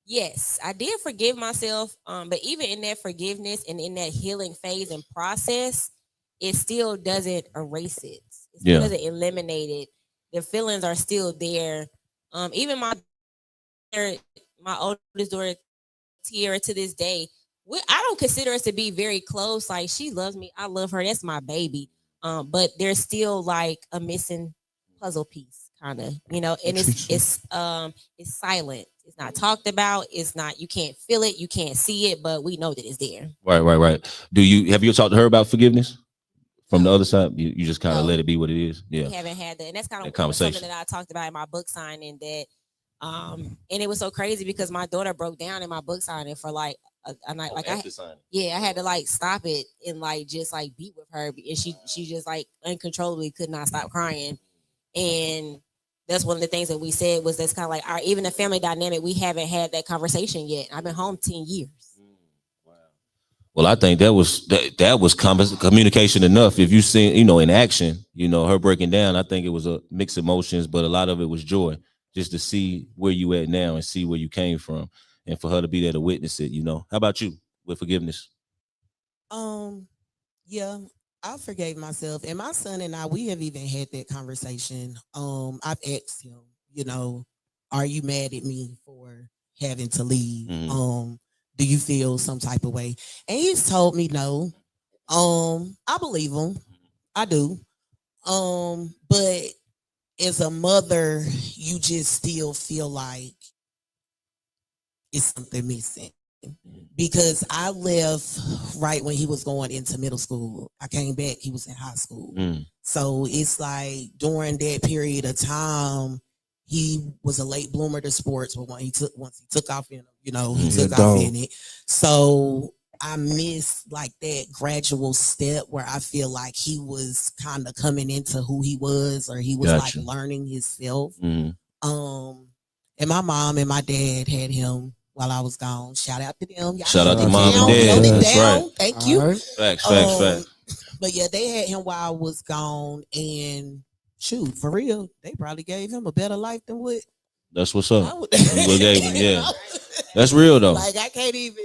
Yes, I did forgive myself. But even in that forgiveness and in that healing phase and process, it still doesn't erase it. It still doesn't eliminate it. The feelings are still there. Even my oldest daughter, Tierra, to this day, I don't consider us to be very close. Like, she loves me, I love her. That's my baby. But there's still like a missing puzzle piece, kind of, you know. And it's silent. It's not talked about. It's not. You can't feel it. You can't see it. But we know that it's there. Right. Have you talked to her about forgiveness from the other side? You just kind of let it be what it is. Yeah, we haven't had that, and that's kind of something that I talked about in my book signing. That and it was so crazy because my daughter broke down in my book signing for like a night. Like I had to like stop it and like just like be with her, and she just like uncontrollably could not stop crying. And that's one of the things that we said was that's kind of like even the family dynamic. We haven't had that conversation yet. I've been home 10 years. Wow. Well, I think that was communication enough. If you seen, you know, in action, you know, her breaking down, I think it was a mixed emotions, but a lot of it was joy, just to see where you at now and see where you came from, and for her to be there to witness it. You know, how about you with forgiveness? Yeah, I forgave myself, and my son and I, we have even had that conversation. I've asked him, you know, are you mad at me for having to leave? Mm-hmm. Do you feel some type of way? And he's told me no. I believe him. I do. But as a mother, you just still feel like it's something missing. Because I left right when he was going into middle school. I came back, he was in high school. So it's like during that period of time, he was a late bloomer to sports, but once he took off in, you know, he took off in it. So I missed like that gradual step where I feel like he was kind of coming into who he was, or he was like learning himself. And my mom and my dad had him while I was gone. Shout out to them. Y'all shout out to mom and dad. That's right. Thank you. Right. Facts. But yeah, they had him while I was gone, and shoot, for real, they probably gave him a better life than what. That's what's up. What gave him, yeah. That's real though. Like I can't even,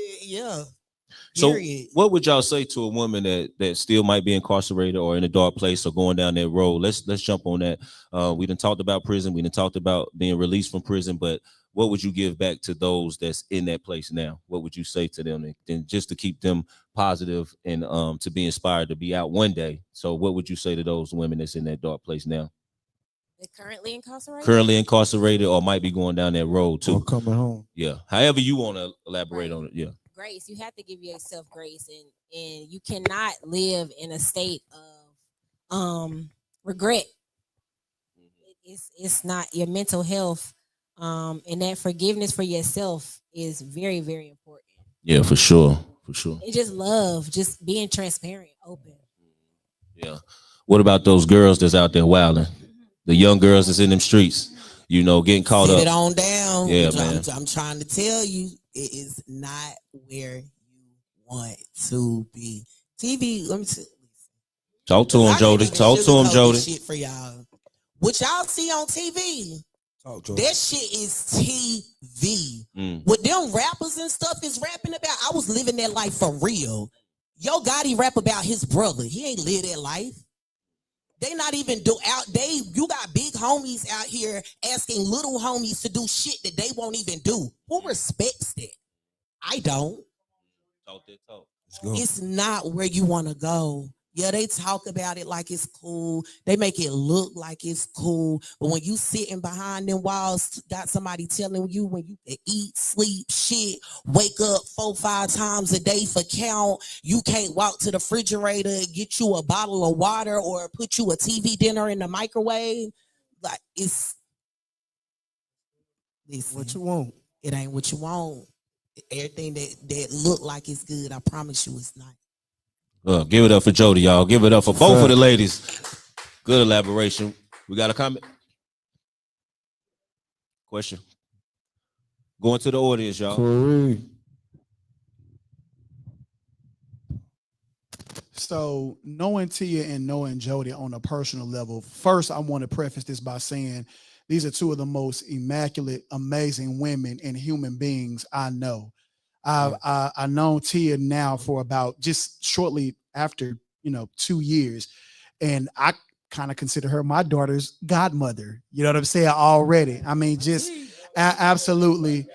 So what would y'all say to a woman that still might be incarcerated or in a dark place or going down that road? Let's jump on that. We done talked about prison. We done talked about being released from prison, but what would you give back to those that's in that place now? What would you say to them, and just to keep them positive and to be inspired to be out one day? So what would you say to those women that's in that dark place now? They're currently incarcerated? Currently incarcerated or might be going down that road too. Or coming home. Yeah. However you want to elaborate on it. Yeah. Grace. You have to give yourself grace, and you cannot live in a state of regret. It's not your mental health. And that forgiveness for yourself is very, very important. Yeah, for sure. And just love, just being transparent, open. Yeah. What about those girls that's out there wilding? The young girls that's in them streets, you know, getting caught up. Sit it on down. Yeah, man. I'm trying to tell you, it is not where you want to be. TV, let me see. Talk to him, Jody. Talk to him, Jody. Shit for y'all. What y'all see on TV That shit is TV. What them rappers and stuff is rapping about, I was living that life for real. Yo Gotti rap about his brother. He ain't live that life. They not even you got big homies out here asking little homies to do shit that they won't even do. Who respects that? I don't. Talk. It's not where you want to go. Yeah, they talk about it like it's cool. They make it look like it's cool. But when you sitting behind them walls, got somebody telling you when you can eat, sleep, shit, wake up 4-5 times a day for count. You can't walk to the refrigerator, get you a bottle of water or put you a TV dinner in the microwave. Like listen, what you want. It ain't what you want. Everything that look like it's good, I promise you it's not. Give it up for Jody, y'all. Give it up for both of the ladies. Good elaboration. We got a comment? Question? Going to the audience, y'all. Corey. So knowing Tia and knowing Jody on a personal level, first I want to preface this by saying these are two of the most immaculate, amazing women and human beings I know. I've known Tia now for about just shortly after 2 years, and I kind of consider her my daughter's godmother. You know what I'm saying? Already, I mean, just absolutely.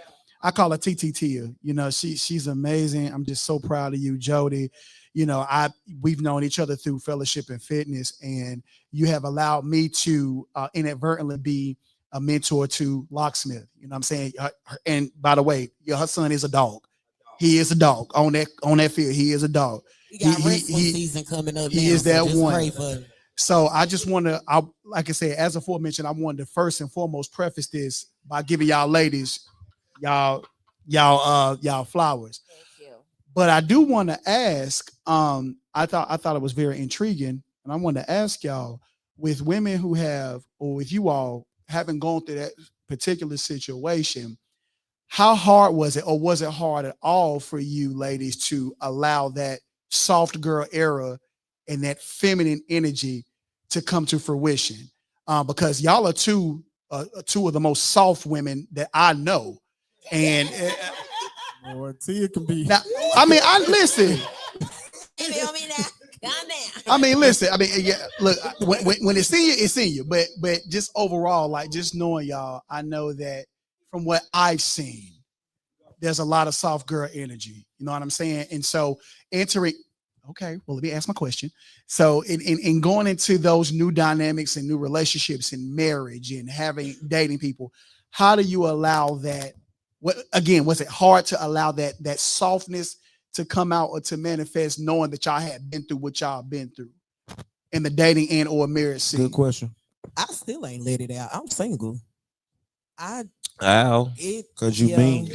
I call her TT Tia. She's amazing. I'm just so proud of you, Jody. We've known each other through fellowship and fitness, and you have allowed me to inadvertently be a mentor to Locksmith. You know what I'm saying? And by the way, her son is a dog. He is a dog on that field. He is a dog. He got wrestling season coming up. He now, is that so one. So I just want to, like I said, as aforementioned, I wanted to first and foremost preface this by giving y'all ladies, y'all flowers. Thank you. But I do want to ask. I thought it was very intriguing, and I want to ask y'all, with women who have, or with you all having gone through that particular situation, how hard was it, or was it hard at all for you ladies to allow that soft girl era and that feminine energy to come to fruition? Because y'all are two of the most soft women that I know. And Tia can be. Now, I mean, listen. I mean, listen. I mean, yeah. Look, when it's in you, it's in you. But just overall, like just knowing y'all, I know that from what I've seen, there's a lot of soft girl energy. You know what I'm saying? And so entering. Okay, well, let me ask my question. So in going into those new dynamics and new relationships and marriage and dating people, how do you allow that? Again, was it hard to allow that softness to come out or to manifest, knowing that y'all had been through what y'all been through in the dating and or marriage scene? Good question. I still ain't let it out. I'm single. Cause you mean.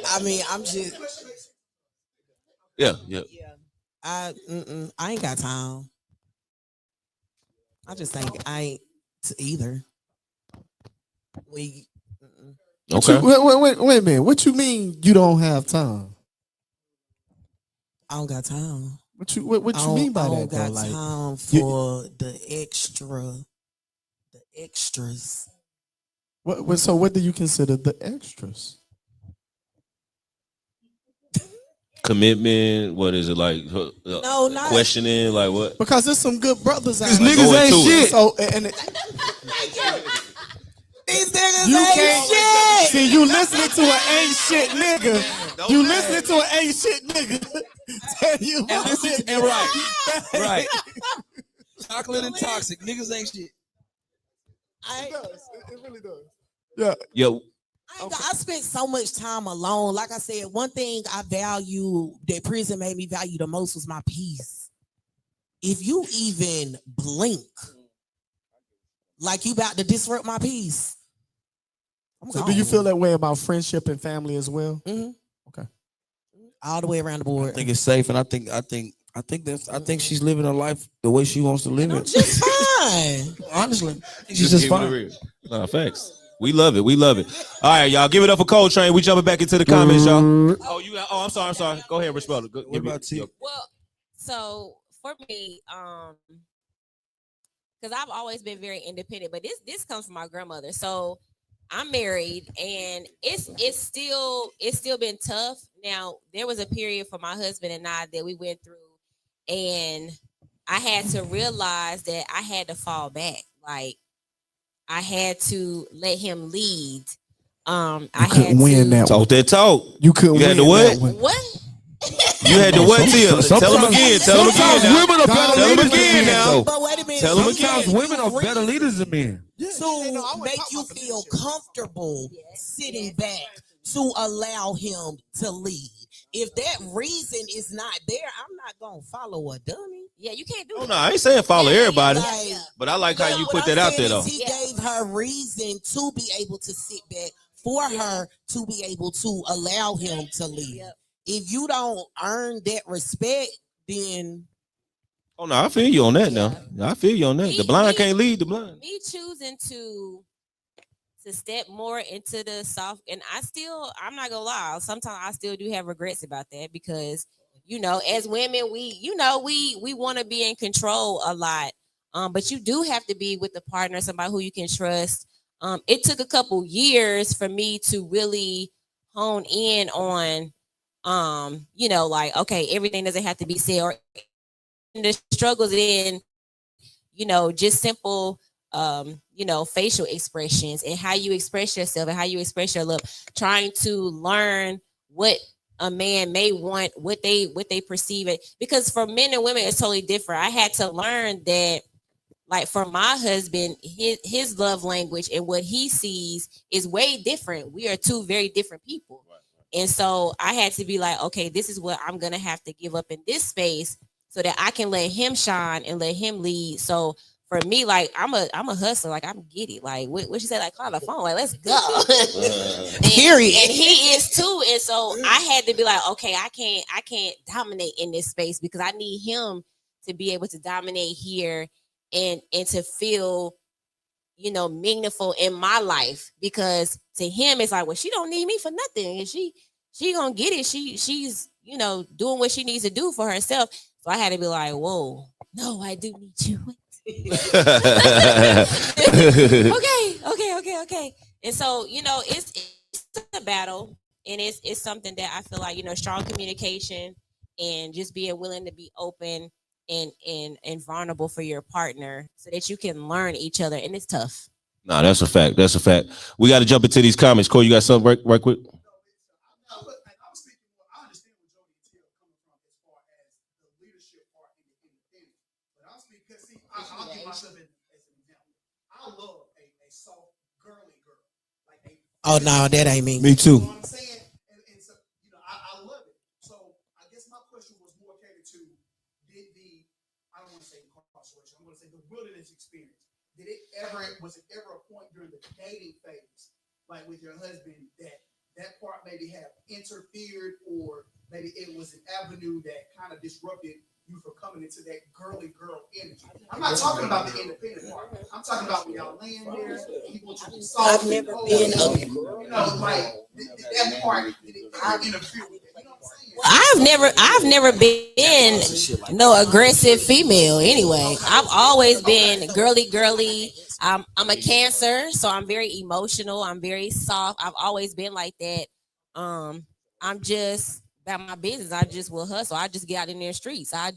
I mean, I'm just. Yeah. I ain't got time. I just think I ain't either. Okay. Wait a minute. What you mean you don't have time? I don't got time. What you mean by that? I don't got time for the extras. So what do you consider the extras? Commitment. What is it like? No, not questioning. Like what? Because there's some good brothers out These there. niggas ain't shit. So these niggas you ain't can't shit. see you listening to an ain't shit nigga. You listening to an ain't shit nigga. Tell you And right. Chocolate and toxic. Niggas ain't shit. It really does. Yeah. I spent so much time alone. Like I said, one thing I value that prison made me value the most was my peace. If you even blink like you about to disrupt my peace, so do you feel that way about friendship and family as well? Mm-hmm. Okay. All the way around the board. I think it's safe, and I think she's living her life the way she wants to live it. Just fine. Honestly, she's just fine. No, facts. We love it. All right, y'all. Give it up for Coltrane. We jumping back into the comments, y'all. I'm sorry. Go ahead, Rich Butler. What about you? Well, so for me, because I've always been very independent. But this comes from my grandmother. So I'm married, and it's still been tough. Now there was a period for my husband and I that we went through, and I had to realize that I had to fall back. Like I had to let him lead. I couldn't win that Talk that talk. You couldn't had win to what? that one. What? You had to what, Tia? Tell him again. Tell him again. Now. Women are better Tell him leaders again than men, now. though. But wait a minute. Tell him Sometimes again. women are better leaders than men. To make you feel comfortable sitting back to allow him to lead. If that reason is not there, I'm not gonna follow a dummy. Yeah, you can't do Oh that. no, I ain't saying follow everybody, Like, but I like how you what put I'm that out saying there is though. He gave her reason to be able to sit back for her to be able to allow him to lead. Yep. If you don't earn that respect, then Oh no, I feel you on that now. I feel you on that. The blind can't lead the blind. Me choosing to step more into the soft, and I'm not gonna lie, sometimes I still do have regrets about that because as women we want to be in control a lot, but you do have to be with the partner, somebody who you can trust. It took a couple years for me to really hone in on like, okay, everything doesn't have to be said, or the struggles in just simple facial expressions and how you express yourself and how you express your love, trying to learn what a man may want, what they perceive it, because for men and women it's totally different. I had to learn that, like, for my husband, his love language and what he sees is way different. We are two very different people. And so I had to be like, okay, this is what I'm gonna have to give up in this space so that I can let him shine and let him lead. So for me, like, I'm a hustler, like I'm giddy. Like what she said, like, call the phone, like, let's go. Period. And he is too. And so I had to be like, okay, I can't dominate in this space because I need him to be able to dominate here and to feel meaningful in my life, because to him it's like, well, she don't need me for nothing, and she gonna get it. She's doing what she needs to do for herself. So I had to be like, whoa, no, I do need you. Okay. And so it's a battle, and it's something that I feel like strong communication and just being willing to be open and vulnerable for your partner so that you can learn each other, and it's tough. Nah, that's a fact. That's a fact. We got to jump into these comments. Cole, you got something right quick? I'll give myself as an example. I love a soft, girly girl. Oh no, that ain't me. Me too. You know what I'm saying? And so, I love it. So I guess my question was more catered to I don't want to say incarceration, I'm going to say the wilderness experience. Was it ever a point during the dating phase, like with your husband, that part maybe have interfered, or maybe it was an avenue that kind of disrupted you from coming into that girly girl energy? I'm not talking about the independent part. I'm talking about when y'all laying there, he wants you to be soft. I've never been like that part. I interfere with it. You know what I'm saying? Well, I've never been no aggressive female. Anyway, I've always been girly. I'm a Cancer, so I'm very emotional. I'm very soft. I've always been like that. I'm just about my business. I just will hustle. I just get out in their streets. I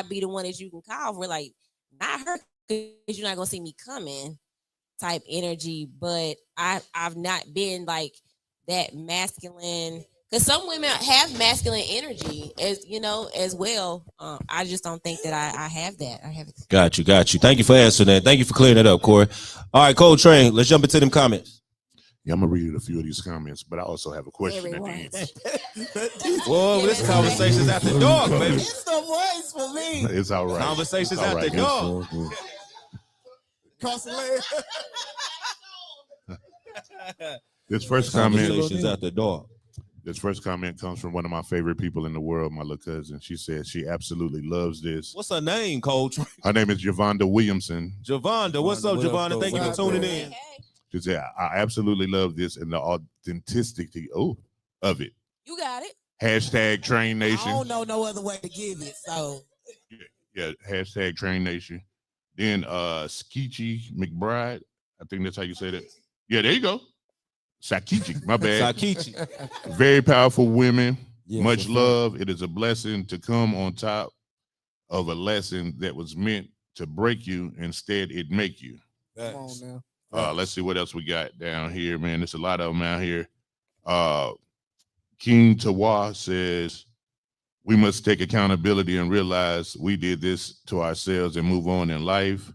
be the one that you can call for, like, not her, because you're not gonna see me coming type energy. But I've not been like that masculine, because some women have masculine energy as well. I just don't think that I have that. I have it. Got you. Thank you for answering that. Thank you for clearing it up, Corey. All right, Cole Train, let's jump into them comments. Yeah, I'm gonna read a few of these comments, but I also have a question at the end. Whoa, this conversation's after dark, baby. It's the voice for me. It's all right. Conversations All after right. dark. Cross the leg. This first comment. Conversations after dark. This first comment comes from one of my favorite people in the world, my little cousin. She said she absolutely loves this. What's her name, Cole? Her name is Javonda Williamson. Javonda, what's up, Javonda? Thank you for tuning in. She said, I absolutely love this and the authenticity of it. You got it. Hashtag Train Nation. I don't know no other way to give it. So Yeah, hashtag Train Nation. Then Skeechi McBride, I think that's how you say that. Yeah, there you go. Sakichi, my bad. Sakichi. Very powerful women. Yes, Much yes, sir. love. It is a blessing to come on top of a lesson that was meant to break you. Instead, it make you. Come on now. Let's see what else we got down here, man. There's a lot of them out here. King Tawa says, we must take accountability and realize we did this to ourselves and move on in life.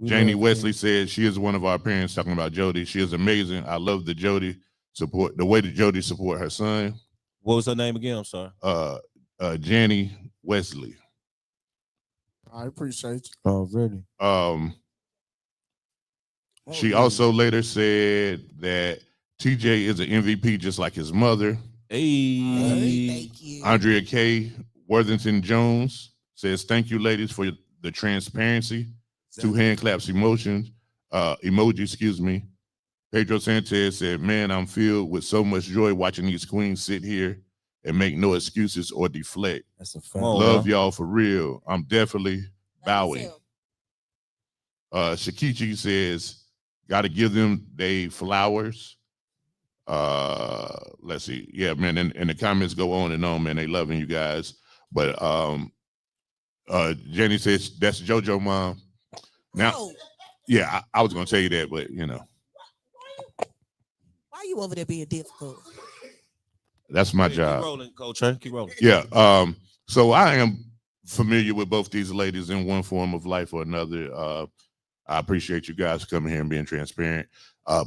Janie Wesley said she is one of our parents, talking about Jody. She is amazing. I love the Jody support, the way that Jody support her son. What was her name again? I'm sorry. Janie Wesley. I appreciate you. Oh, really? She also later said that TJ is an MVP just like his mother. Hey. Thank you. Andrea K. Worthington Jones says, thank you, ladies, for the transparency. 2 hand claps emoji, excuse me. Pedro Sanchez said, man, I'm filled with so much joy watching these queens sit here and make no excuses or deflect. That's a fact. Love y'all for real. I'm definitely bowing. Shakichi says, got to give them they flowers. Let's see. Yeah, man, and the comments go on and on, man. They loving you guys. But Jenny says, that's JoJo mom. Now, yeah, I was gonna tell you that, but you know. Why are you over there being difficult? That's my job. Keep rolling, Coach. Keep rolling. Yeah. So I am familiar with both these ladies in one form of life or another. I appreciate you guys coming here and being transparent.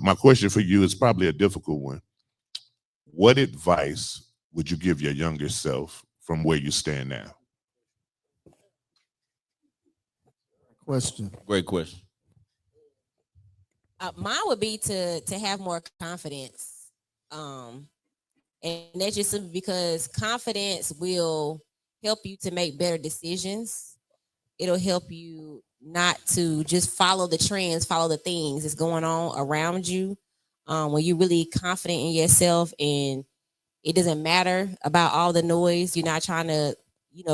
My question for you is probably a difficult one. What advice would you give your younger self from where you stand now? Question. Great question. Mine would be to have more confidence. And that's just simply because confidence will help you to make better decisions. It'll help you not to just follow the trends, follow the things that's going on around you. When you're really confident in yourself and it doesn't matter about all the noise, you're not trying to,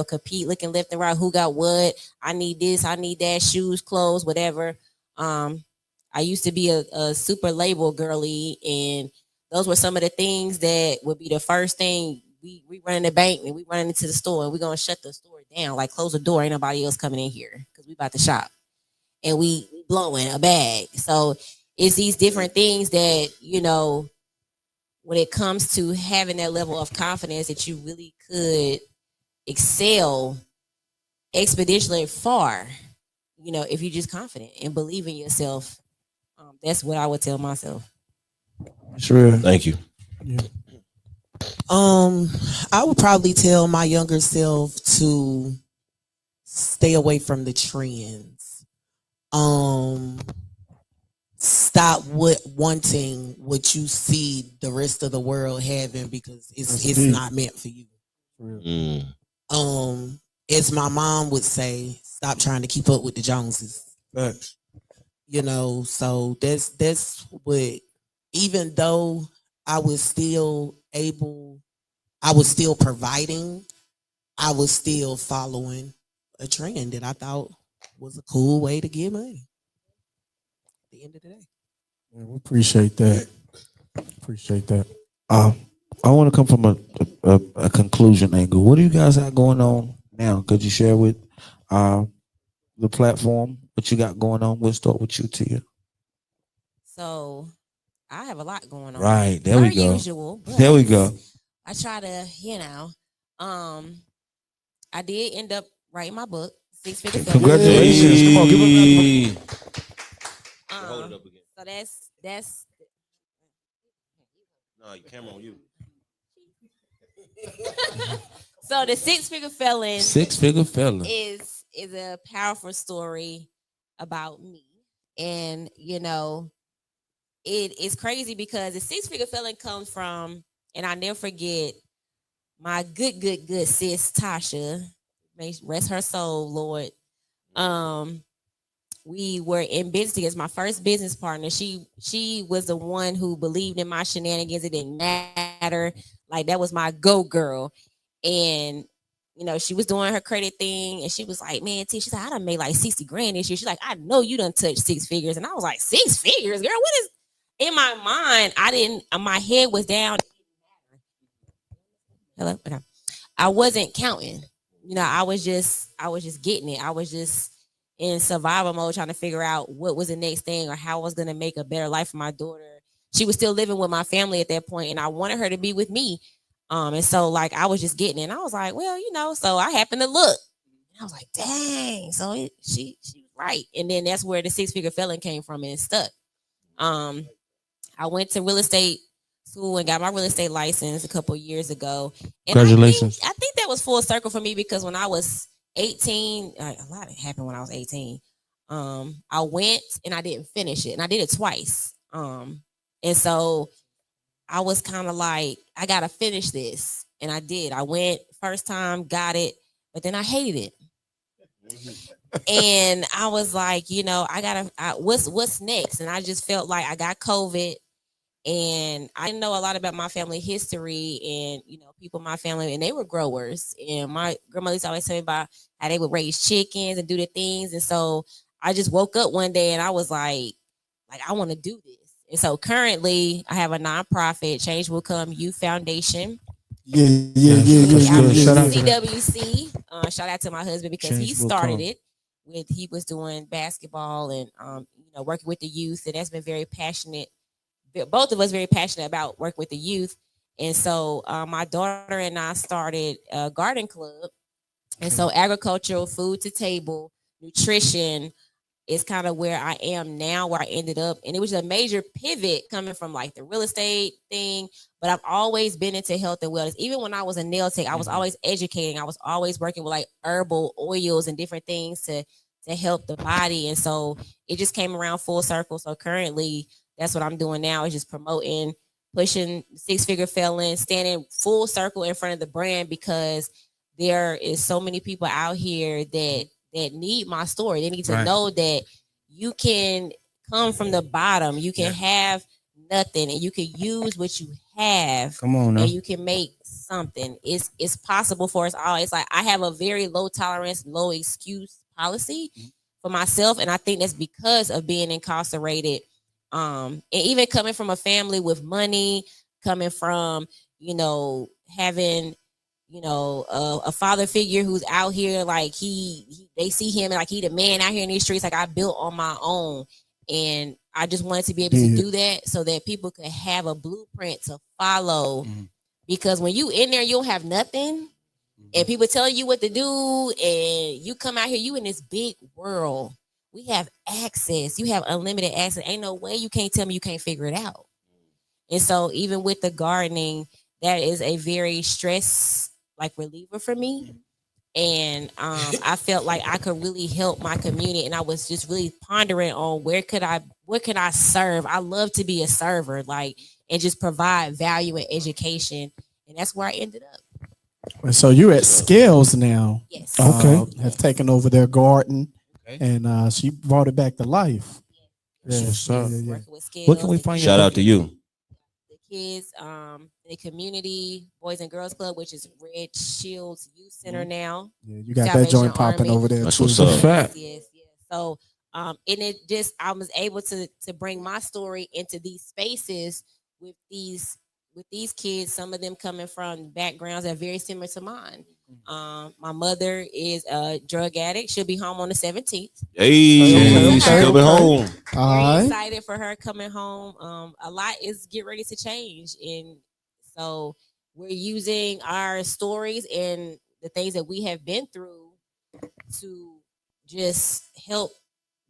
compete, looking left and right, who got what, I need this, I need that, shoes, clothes, whatever. I used to be a super label girly, and those were some of the things that would be the first thing we run in the bank and we run into the store and we're gonna shut the store down, like close the door, ain't nobody else coming in here because we about to shop and we blowing a bag. So it's these different things that, when it comes to having that level of confidence that you really could excel exponentially far, if you're just confident and believe in yourself. That's what I would tell myself. Sure. Thank you. Yeah. I would probably tell my younger self to stay away from the trends. Stop wanting what you see the rest of the world having because it's not meant for you. As my mom would say, stop trying to keep up with the Joneses. Thanks. So that's what, even though I was still providing, I was still following a trend that I thought was a cool way to get money. At the end of the day. Yeah, we appreciate that. Appreciate that. I want to come from a conclusion angle. What do you guys have going on now? Could you share with the platform what you got going on? We'll start with you, Tia. So I have a lot going on. Right, there we go. Usual, there we go. I try to, I did end up writing my book, 6 Figure Felon. Congratulations. Come on, give him another. Hold it up again. So that's No, your camera on you. So the 6 Figure Felon. 6 Figure Felon is a powerful story about me. And it is crazy because the 6 Figure Felon comes from, and I never forget, my good sis Tasha, may rest her soul, Lord. We were in business together. My first business partner. She was the one who believed in my shenanigans. It didn't matter. Like, that was my go girl. And you know, she was doing her credit thing, and she was like, man, T, she's like, I done made like 60 grand this year. She's like, I know you done touched 6 figures. And I was like, 6 figures, girl, what is, in my mind, my head was down. Hello? Okay. I wasn't counting. You know, I was just getting it. I was just in survival mode, trying to figure out what was the next thing or how I was going to make a better life for my daughter. She was still living with my family at that point, and I wanted her to be with me. And so like I was just getting it. And I was like, well, you know, so I happened to look. And I was like, dang. So she was right. And then that's where the 6-figure felon came from and stuck. I went to real estate school and got my real estate license a couple of years ago. And Congratulations. I think that was full circle for me, because when I was 18, a lot happened when I was 18. I went and I didn't finish it, and I did it twice. And so I was kind of like, I gotta finish this, and I did. I went first time, got it, but then I hated it. And I was like, you know, what's next? And I just felt like I got COVID, and I didn't know a lot about my family history, and you know, people in my family, and they were growers. And my grandmother used to always tell me about how they would raise chickens and do the things. And so I just woke up one day and I was like I want to do this. And so currently I have a nonprofit, Change Will Come Youth Foundation. Yeah. Shout out to CWC. Shout out to my husband, because he started it. He was doing basketball and you know, working with the youth, and that's been very passionate. Both of us very passionate about working with the youth. And so my daughter and I started a garden club. And so agricultural, food to table, nutrition is kind of where I am now, where I ended up. And it was a major pivot coming from like the real estate thing. But I've always been into health and wellness. Even when I was a nail tech, I was always educating. I was always working with like herbal oils and different things to help the body. And so it just came around full circle. So currently, that's what I'm doing now, is just promoting, pushing 6-figure felon, standing full circle in front of the brand, because there is so many people out here that need my story. They need to know that you can come from the bottom. You can have nothing, and you can use what you have. Come on now. And you can make something. It's possible for us all. It's like I have a very low tolerance, low excuse policy for myself. And I think that's because of being incarcerated. And even coming from a family with money, coming from, you know, having, you know, a father figure who's out here, like they see him like he the man out here in these streets. Like I built on my own, and I just wanted to be able to do that so that people could have a blueprint to follow. Because when you in there, you don't have nothing, and people telling you what to do, and you come out here, you in this big world. We have access. You have unlimited access. Ain't no way you can't tell me you can't figure it out. And so even with the gardening, that is a very stress like reliever for me. And I felt like I could really help my community. And I was just really pondering on what could I serve? I love to be a server, like, and just provide value and education. And that's where I ended up. So you're at Scales now. Yes. Okay. Have taken over their garden. And she brought it back to life. What's up? Working with Scales. What can we find? Shout out to you. The kids, the community Boys and Girls Club, which is Red Shields Youth Center now. Yeah, you got that joint popping over there. That's too. what's up. Yes. So, and it just, I was able to bring my story into these spaces with these kids. Some of them coming from backgrounds that are very similar to mine. My mother is a drug addict. She'll be home on the 17th. Hey, she's coming home. Very excited for her coming home. A lot is get ready to change, and so we're using our stories and the things that we have been through to just help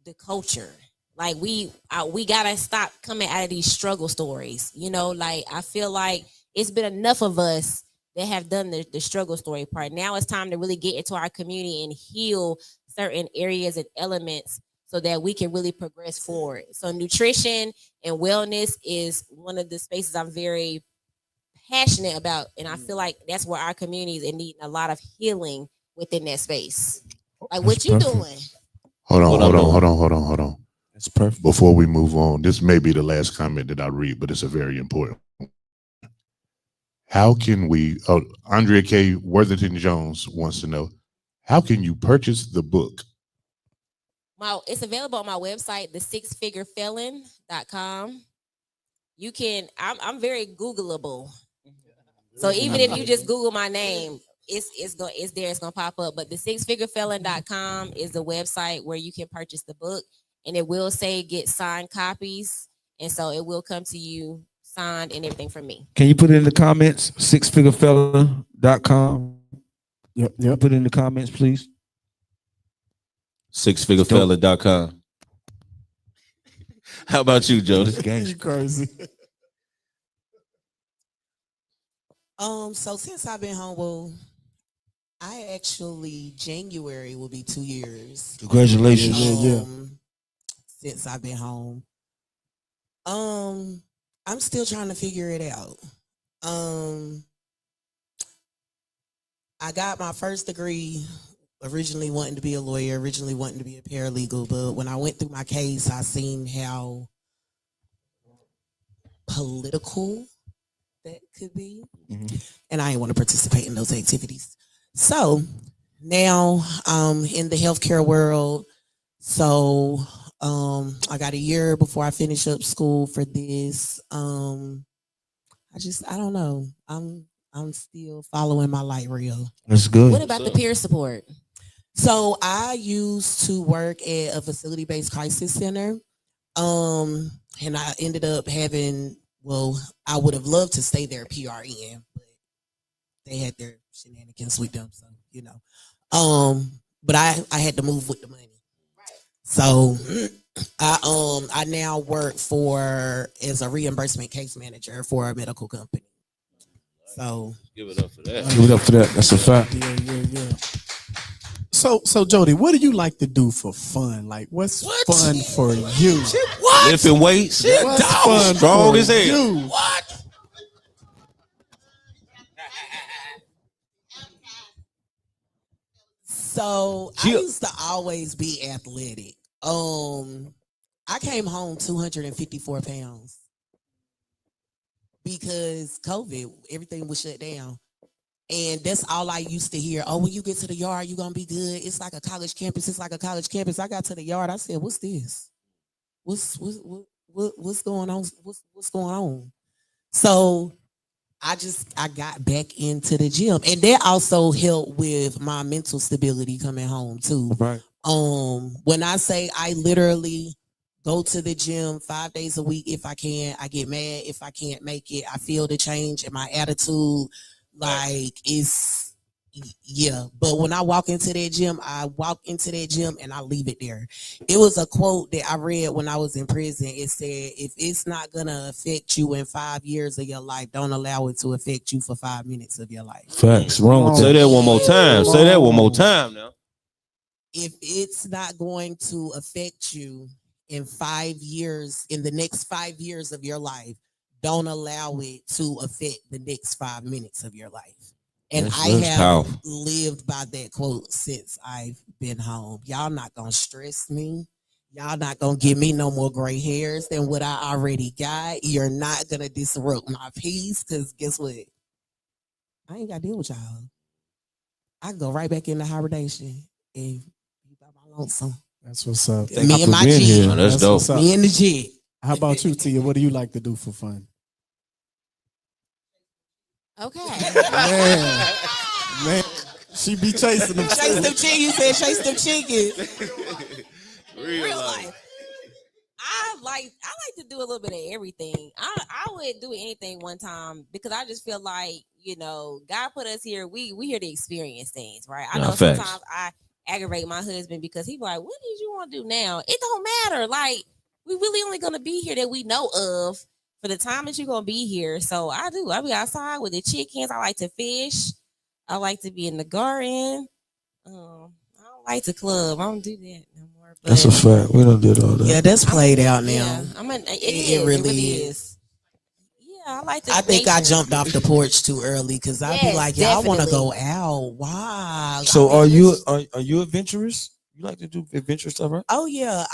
the culture. Like we gotta stop coming out of these struggle stories. You know, like I feel like it's been enough of us that have done the struggle story part. Now it's time to really get into our community and heal certain areas and elements so that we can really progress forward. So nutrition and wellness is one of the spaces I'm very passionate about. And I feel like that's where our community is in needing a lot of healing within that space. Like what you doing? Hold on. That's perfect. Before we move on, this may be the last comment that I read, but it's a very important one. how can we? Oh, Andrea K. Worthington Jones wants to know, how can you purchase the book? It's available on my website, the6figurefelon.com. You can. I'm very Googleable. So even if you just Google my name, it's there. It's gonna pop up. But the 6figurefelon.com is the website where you can purchase the book, and it will say get signed copies, and so it will come to you signed and everything from me. Can you put it in the comments? 6figurefelon.com. Yep. Put it in the comments, please. 6figurefelon.com. How about you, Jody? You crazy. So since I've been humble, I actually January will be 2 years. Congratulations. Yeah. Since I've been home. I'm still trying to figure it out. I got my first degree originally wanting to be a lawyer, originally wanting to be a paralegal, but when I went through my case, I seen how political that could be. Mm-hmm. And I didn't want to participate in those activities. So now I'm in the healthcare world. So I got a year before I finish up school for this. I don't know. I'm still following my light reel. That's good. What about the peer support? So I used to work at a facility-based crisis center. And I ended up having, I would have loved to stay there PRN, but they had their shenanigans with them, so but I had to move with the money. So I now work as a reimbursement case manager for a medical company. So give it up for that. Give it up for that. That's a fact. Yeah. So Jody, what do you like to do for fun? Like, what's fun for you? Lifting weights. What's fun strong for as hell. you? What? So I used to always be athletic. I came home 254 pounds because COVID, everything was shut down. And that's all I used to hear. Oh, when you get to the yard, you're going to be good. It's like a college campus. It's like a college campus. I got to the yard. I said, what's this? What's going on? What's going on? So I got back into the gym. And that also helped with my mental stability coming home too. Right. When I say I literally go to the gym 5 days a week if I can, I get mad if I can't make it. I feel the change in my attitude. Like but when I walk into that gym, and I leave it there. It was a quote that I read when I was in prison. It said, if it's not gonna affect you in 5 years of your life, don't allow it to affect you for 5 minutes of your life. Facts. Wrong with that. Say that one more time. Say that one more time now. If it's not going to affect you in 5 years, in the next 5 years of your life, don't allow it to affect the next 5 minutes of your life. And I have lived by that quote since I've been home. Y'all not going to stress me. Y'all not going to give me no more gray hairs than what I already got. You're not going to disrupt my peace because guess what? I ain't got to deal with y'all. I can go right back into hibernation and be by my lonesome. That's what's up. Me and my G. That's dope. Me and the G. How about you, Tia? What do you like to do for fun? Okay. Man, she be chasing them. Chase them chickens. You said chase them chickens. Real life. I like to do a little bit of everything. I would do anything one time because I just feel like, God put us here. We here to experience things, right? I know sometimes I aggravate my husband because he be like, what did you want to do now? It don't matter. Like, we really only gonna be here that we know of for the time that you're gonna be here. So I be outside with the chickens. I like to fish. I like to be in the garden. I don't like to club. I don't do that no more. But that's a fact. We don't do all that. Yeah, that's played out now. Yeah, it really is. Yeah, I like to. I think I jumped off the porch too early because I'd be like, I want to go out. Wow. So are you adventurous? You like to do adventurous stuff, right? Oh yeah,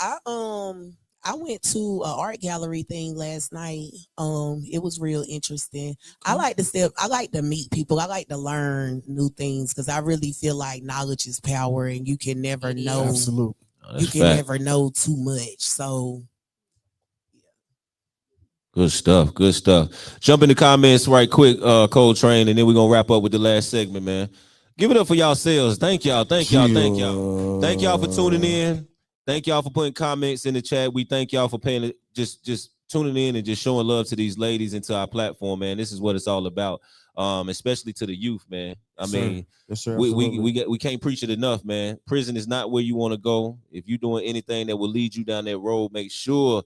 I went to an art gallery thing last night. It was real interesting. I like to meet people. I like to learn new things because I really feel like knowledge is power, and you can never know. Absolutely. You can never know too much. So good stuff. Good stuff. Jump in the comments right quick, Coltrane, and then we're gonna wrap up with the last segment, man. Give it up for y'allselves. Thank y'all. Thank y'all. Thank y'all. Thank y'all for tuning in. Thank y'all for putting comments in the chat. We thank y'all for paying just tuning in and just showing love to these ladies and to our platform, man. This is what it's all about. Especially to the youth, man. I mean, yes, sir, we can't preach it enough, man. Prison is not where you want to go. If you're doing anything that will lead you down that road, make sure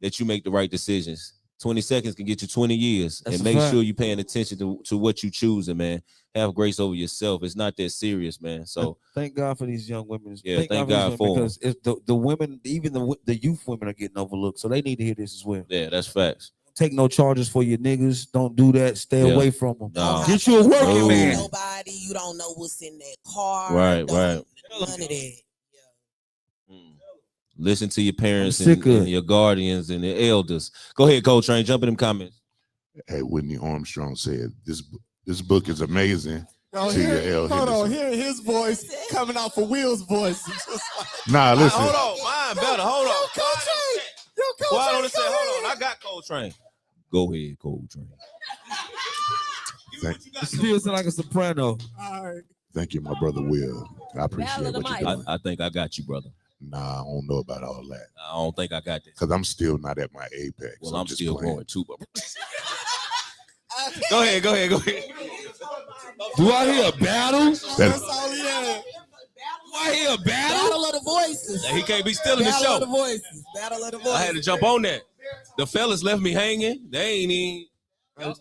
that you make the right decisions. 20 seconds can get you 20 years. That's and make sure you're paying attention to what you're choosing, man. Have grace over yourself. It's not that serious, man. So thank God for these young women. Yeah, thank God for because it's the women, even the youth women are getting overlooked. So they need to hear this as well. Yeah, that's facts. Take no charges for your niggas. Don't do that. Stay away from them. No. Get you a working man. Nobody, you don't know what's in that car. Right. None of that. Listen to your parents and your guardians and the elders. Go ahead, Coltrane. Jump in them comments. Hey, Whitney Armstrong said this book is amazing. Hold on, hear his voice coming out for Will's voice. Nah, listen. Hold on, mine better. Hold on. Coltrane. Well, I don't say, hold on. I got Coltrane. Go ahead, Coltrane. Still sound like a soprano. All right. Thank you, my brother Will. I appreciate what you're doing. I think I got you, brother. Nah, I don't know about all that. I don't think I got that. Because I'm still not at my apex. Well, so I'm just still playing. going too, but Go ahead. Do I hear a battle? That's all he had. Do I hear a battle? Battle of the voices. he can't be stealing the Battle show. of the voices. Battle of the voices. I had to jump on that. The fellas left me hanging. They ain't even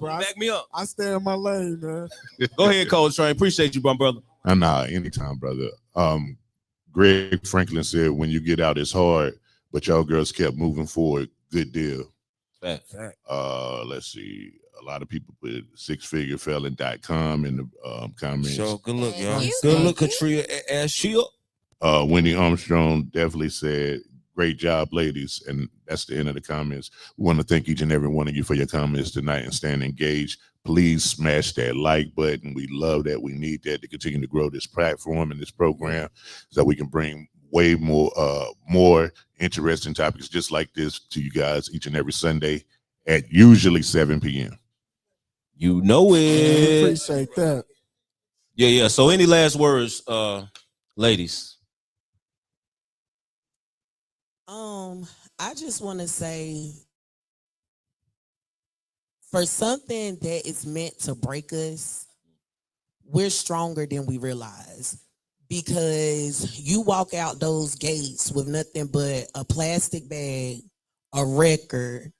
back me up. I stay in my lane, man. Go ahead, Coltrane. Appreciate you, brother. Nah, anytime, brother. Greg Franklin said, when you get out, it's hard, but y'all girls kept moving forward. Good deal. Fact. Let's see. A lot of people put sixfigurefelon.com in the comments. Sure, good look, y'all. Thank Good you. look, Katria as she up. Wendy Armstrong definitely said, great job, ladies. And that's the end of the comments. We want to thank each and every one of you for your comments tonight and staying engaged. Please smash that like button. We love that. We need that to continue to grow this platform and this program so that we can bring way more interesting topics just like this to you guys each and every Sunday at usually 7 p.m. You know it. Appreciate that. Yeah. So any last words, ladies? I just want to say, for something that is meant to break us, we're stronger than we realize. Because you walk out those gates with nothing but a plastic bag, a record,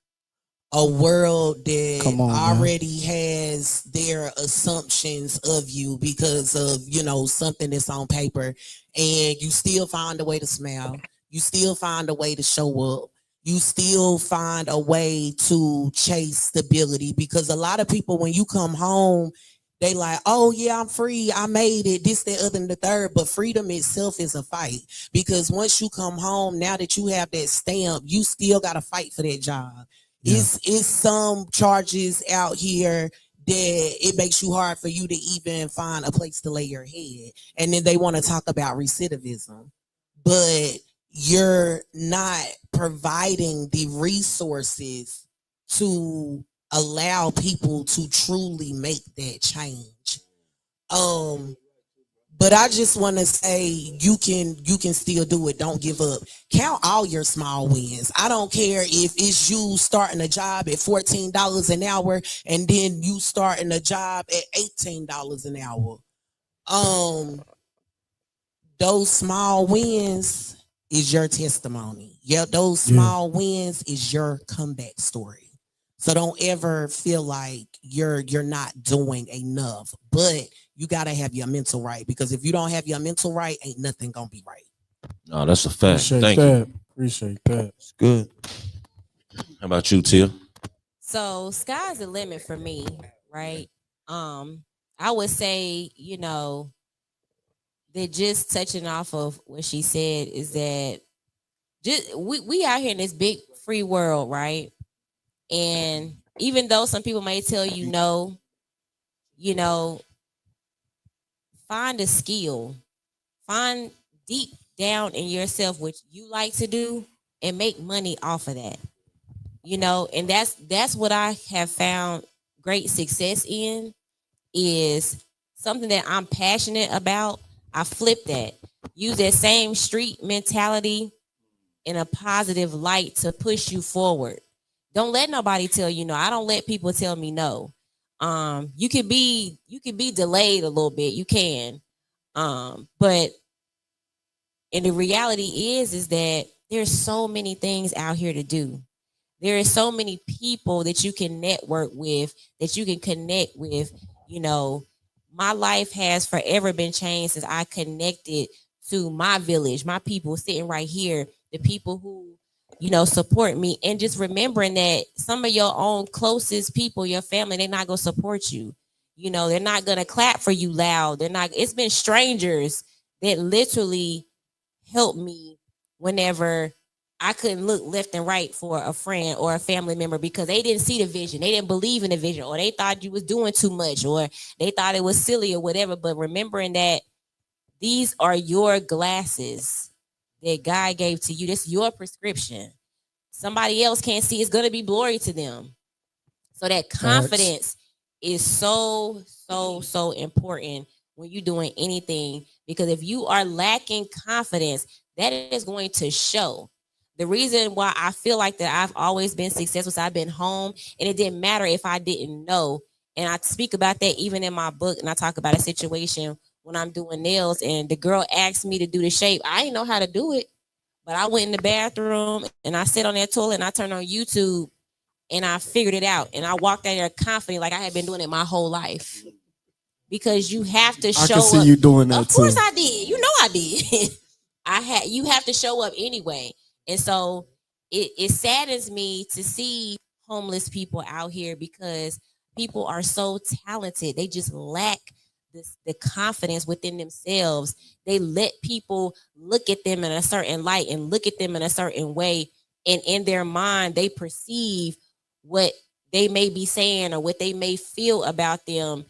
a world that already has their assumptions of you because of, something that's on paper, and you still find a way to smile. You still find a way to show up. You still find a way to chase stability, because a lot of people, when you come home, they like, oh yeah, I'm free. I made it. This, that, other, and the third. But freedom itself is a fight, because once you come home, now that you have that stamp, you still got to fight for that job. Yeah. It's some charges out here that it makes you hard for you to even find a place to lay your head. And then they want to talk about recidivism, but you're not providing the resources to allow people to truly make that change. But I just want to say, you can still do it. Don't give up. Count all your small wins. I don't care if it's you starting a job at $14 an hour and then you starting a job at $18 an hour. Those small wins is your testimony. Yeah, those small wins is your comeback story. So don't ever feel like you're not doing enough. But you gotta have your mental right, because if you don't have your mental right, ain't nothing gonna be right. No, that's a fact. Thank you. Appreciate that. It's good. How about you, Tia? So sky's the limit for me, right? I would say, that just touching off of what she said is that just we out here in this big free world, right? And even though some people may tell you no, you know, find a skill, find deep down in yourself what you like to do and make money off of that. And that's what I have found great success in, is something that I'm passionate about. I flip that. Use that same street mentality in a positive light to push you forward. Don't let nobody tell you no. I don't let people tell me no. You can be delayed a little bit. You can. But and the reality is that there's so many things out here to do. There are so many people that you can network with, that you can connect with. My life has forever been changed since I connected to my village, my people sitting right here, the people who, support me. And just remembering that some of your own closest people, your family, they're not going to support you. They're not going to clap for you loud. It's been strangers that literally helped me whenever I couldn't look left and right for a friend or a family member, because they didn't see the vision. They didn't believe in the vision, or they thought you was doing too much, or they thought it was silly or whatever. But remembering that these are your glasses that God gave to you. This is your prescription. Somebody else can't see. It's going to be blurry to them. So that confidence is so, so, so important when you're doing anything, because if you are lacking confidence, that is going to show. The reason why I feel like that I've always been successful is I've been home, and it didn't matter if I didn't know. And I speak about that even in my book, and I talk about a situation when I'm doing nails, and the girl asked me to do the shape. I didn't know how to do it, but I went in the bathroom and I sat on that toilet and I turned on YouTube and I figured it out. And I walked out there confident like I had been doing it my whole life. Because you have to show up. I can see you doing that too. Of course I did. I did. You have to show up anyway. And so it saddens me to see homeless people out here, because people are so talented. They just lack the confidence within themselves. They let people look at them in a certain light and look at them in a certain way. And in their mind, they perceive what they may be saying or what they may feel about them.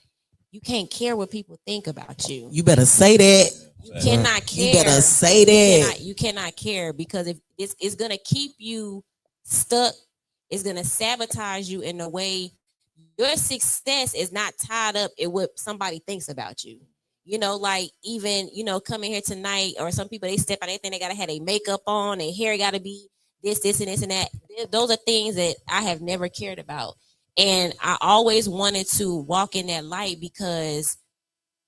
You can't care what people think about you. You better say that. You cannot care. You better say that. You cannot care, because if it's going to keep you stuck, it's going to sabotage you in a way. Your success is not tied up in what somebody thinks about you. Like even, coming here tonight, or some people, they step out, they think they got to have their makeup on, their hair got to be this, and this, and that. Those are things that I have never cared about. And I always wanted to walk in that light, because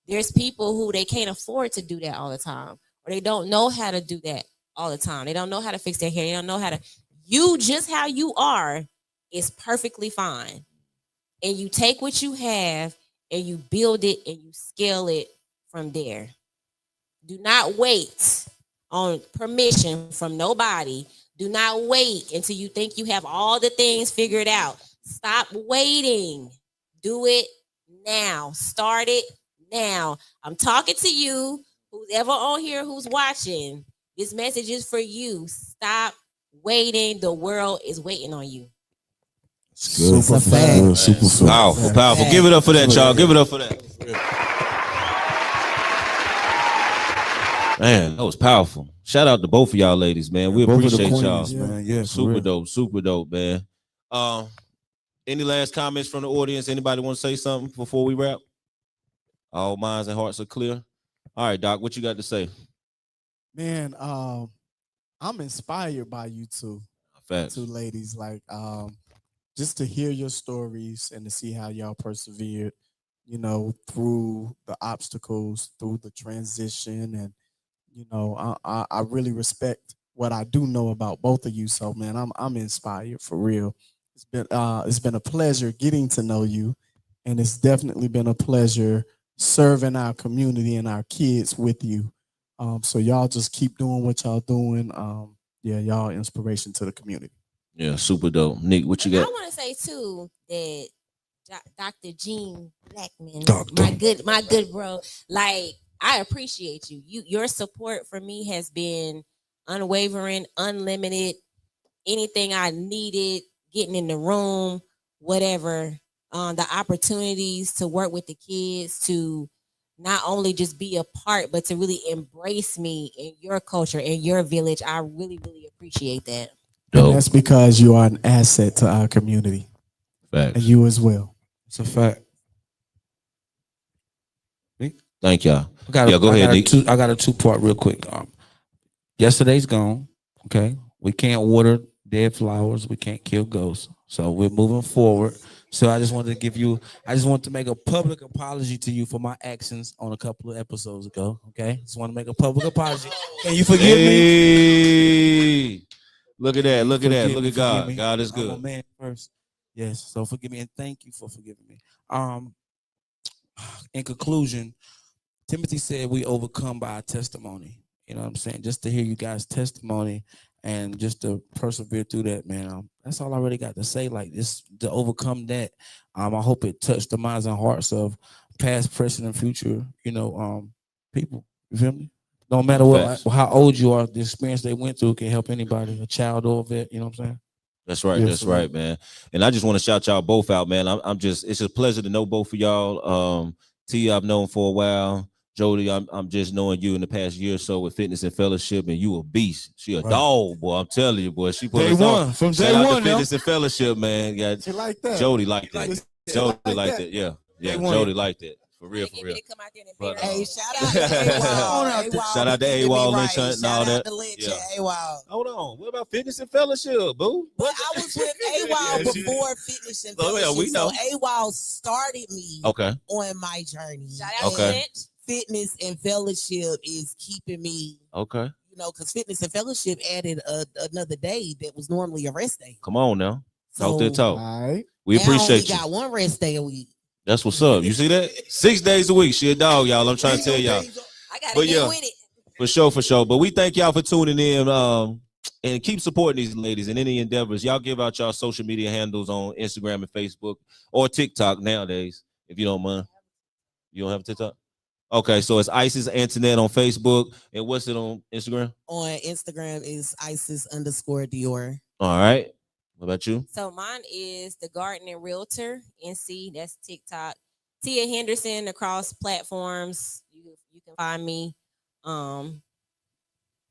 there's people who they can't afford to do that all the time, or they don't know how to do that all the time. They don't know how to fix their hair. They don't know how to. You just how you are is perfectly fine. And you take what you have and you build it and you scale it from there. Do not wait on permission from nobody. Do not wait until you think you have all the things figured out. Stop waiting. Do it now. Start it now. I'm talking to you, who's ever on here, who's watching. This message is for you. Stop waiting. The world is waiting on you. Super fact. Super powerful. Powerful. Give it up for that, y'all. Give it up for that. Man, that was powerful. Shout out to both of y'all ladies, man. We appreciate y'all. Man. Yeah, super dope, man. Any last comments from the audience? Anybody want to say something before we wrap? All minds and hearts are clear. All right, Doc, what you got to say? Man, I'm inspired by you two. Facts. Two ladies. Like, just to hear your stories and to see how y'all persevered, through the obstacles, through the transition. And, I really respect what I do know about both of you. So, man, I'm inspired for real. It's been a pleasure getting to know you. And it's definitely been a pleasure serving our community and our kids with you. So y'all just keep doing what y'all doing. Y'all inspiration to the community. Yeah, super dope. Nick, what you got? I want to say too that Dr. Gene Blackman, my good bro, like I appreciate you. Your support for me has been unwavering, unlimited, anything I needed, getting in the room, whatever. The opportunities to work with the kids, to not only just be a part, but to really embrace me in your culture, in your village. I really, really appreciate that. And that's because you are an asset to our community. Facts. And you as well. It's a fact. Thank y'all. Go ahead. I got a two-part real quick. Yesterday's gone. Okay. We can't water dead flowers. We can't kill ghosts. So we're moving forward. So I just wanted to make a public apology to you for my actions on a couple of episodes ago. Okay. Just want to make a public apology. Can you forgive me? Look at that. Look at that. Look at God. God is good. I'm a man first. Yes. So forgive me and thank you for forgiving me. In conclusion, Timothy said we overcome by our testimony. You know what I'm saying? Just to hear you guys' testimony and just to persevere through that, man. That's all I really got to say. Like this, to overcome that. I hope it touched the minds and hearts of past, present, and future. People. You feel me? No matter how old you are, the experience they went through can help anybody, a child or a vet. You know what I'm saying? That's right. That's right, man. And I just want to shout y'all both out, man. It's just a pleasure to know both of y'all. Tiah, I've known for a while. Jody, I'm just knowing you in the past year or so with Fitness and Fellowship, and you a beast. She a dog, boy. I'm telling you, boy. She put us on. From Shout day out one, to Fitness and Fellowship, man. Yeah, She like that. Jody liked that. Jody liked that. Yeah, Jody liked that. For real. But, hey, shout out to AWOL. Shout out to AWOL and all that. AWOL. Hold on. What about Fitness and Fellowship, boo? But I was with AWOL before Fitness and Fellowship. Yeah, we know. So AWOL started me on my journey. Shout out to Fitness and Fellowship is keeping me. Okay. Because Fitness and Fellowship added another day that was normally a rest day. Come on now. Talk that talk. All right. We appreciate you. I only got one rest day a week. That's what's up. You see that? 6 days a week. She a dog, y'all. I'm trying to tell y'all. I gotta get with it. For sure. But we thank y'all for tuning in. And keep supporting these ladies in any endeavors. Y'all give out y'all social media handles on Instagram and Facebook or TikTok nowadays, if you don't mind. You don't have TikTok? Okay, so it's Isyss Antionette on Facebook. And what's it on Instagram? On Instagram is Isyss_Dior. All right. What about you? So mine is the Gardening Realtor NC. That's TikTok. Tiah Henderson across platforms. You can find me.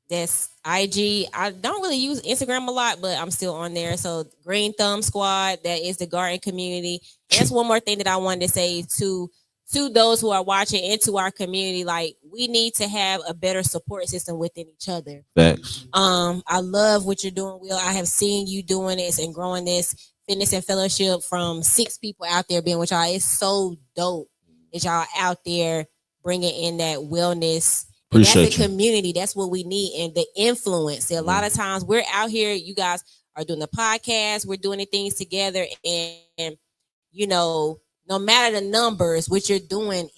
That's IG. I don't really use Instagram a lot, but I'm still on there. So Green Thumb Squad, that is the garden community. And that's one more thing that I wanted to say to those who are watching and to our community. Like, we need to have a better support system within each other. Thanks. I love what you're doing, Will. I have seen you doing this and growing this Fitness and Fellowship from 6 people out there being with y'all. It's so dope that y'all out there bringing in that wellness. Appreciate that's the community. That's what we need. And the influence. A lot of times we're out here, you guys are doing the podcast, we're doing the things together, and no matter the numbers, what you're doing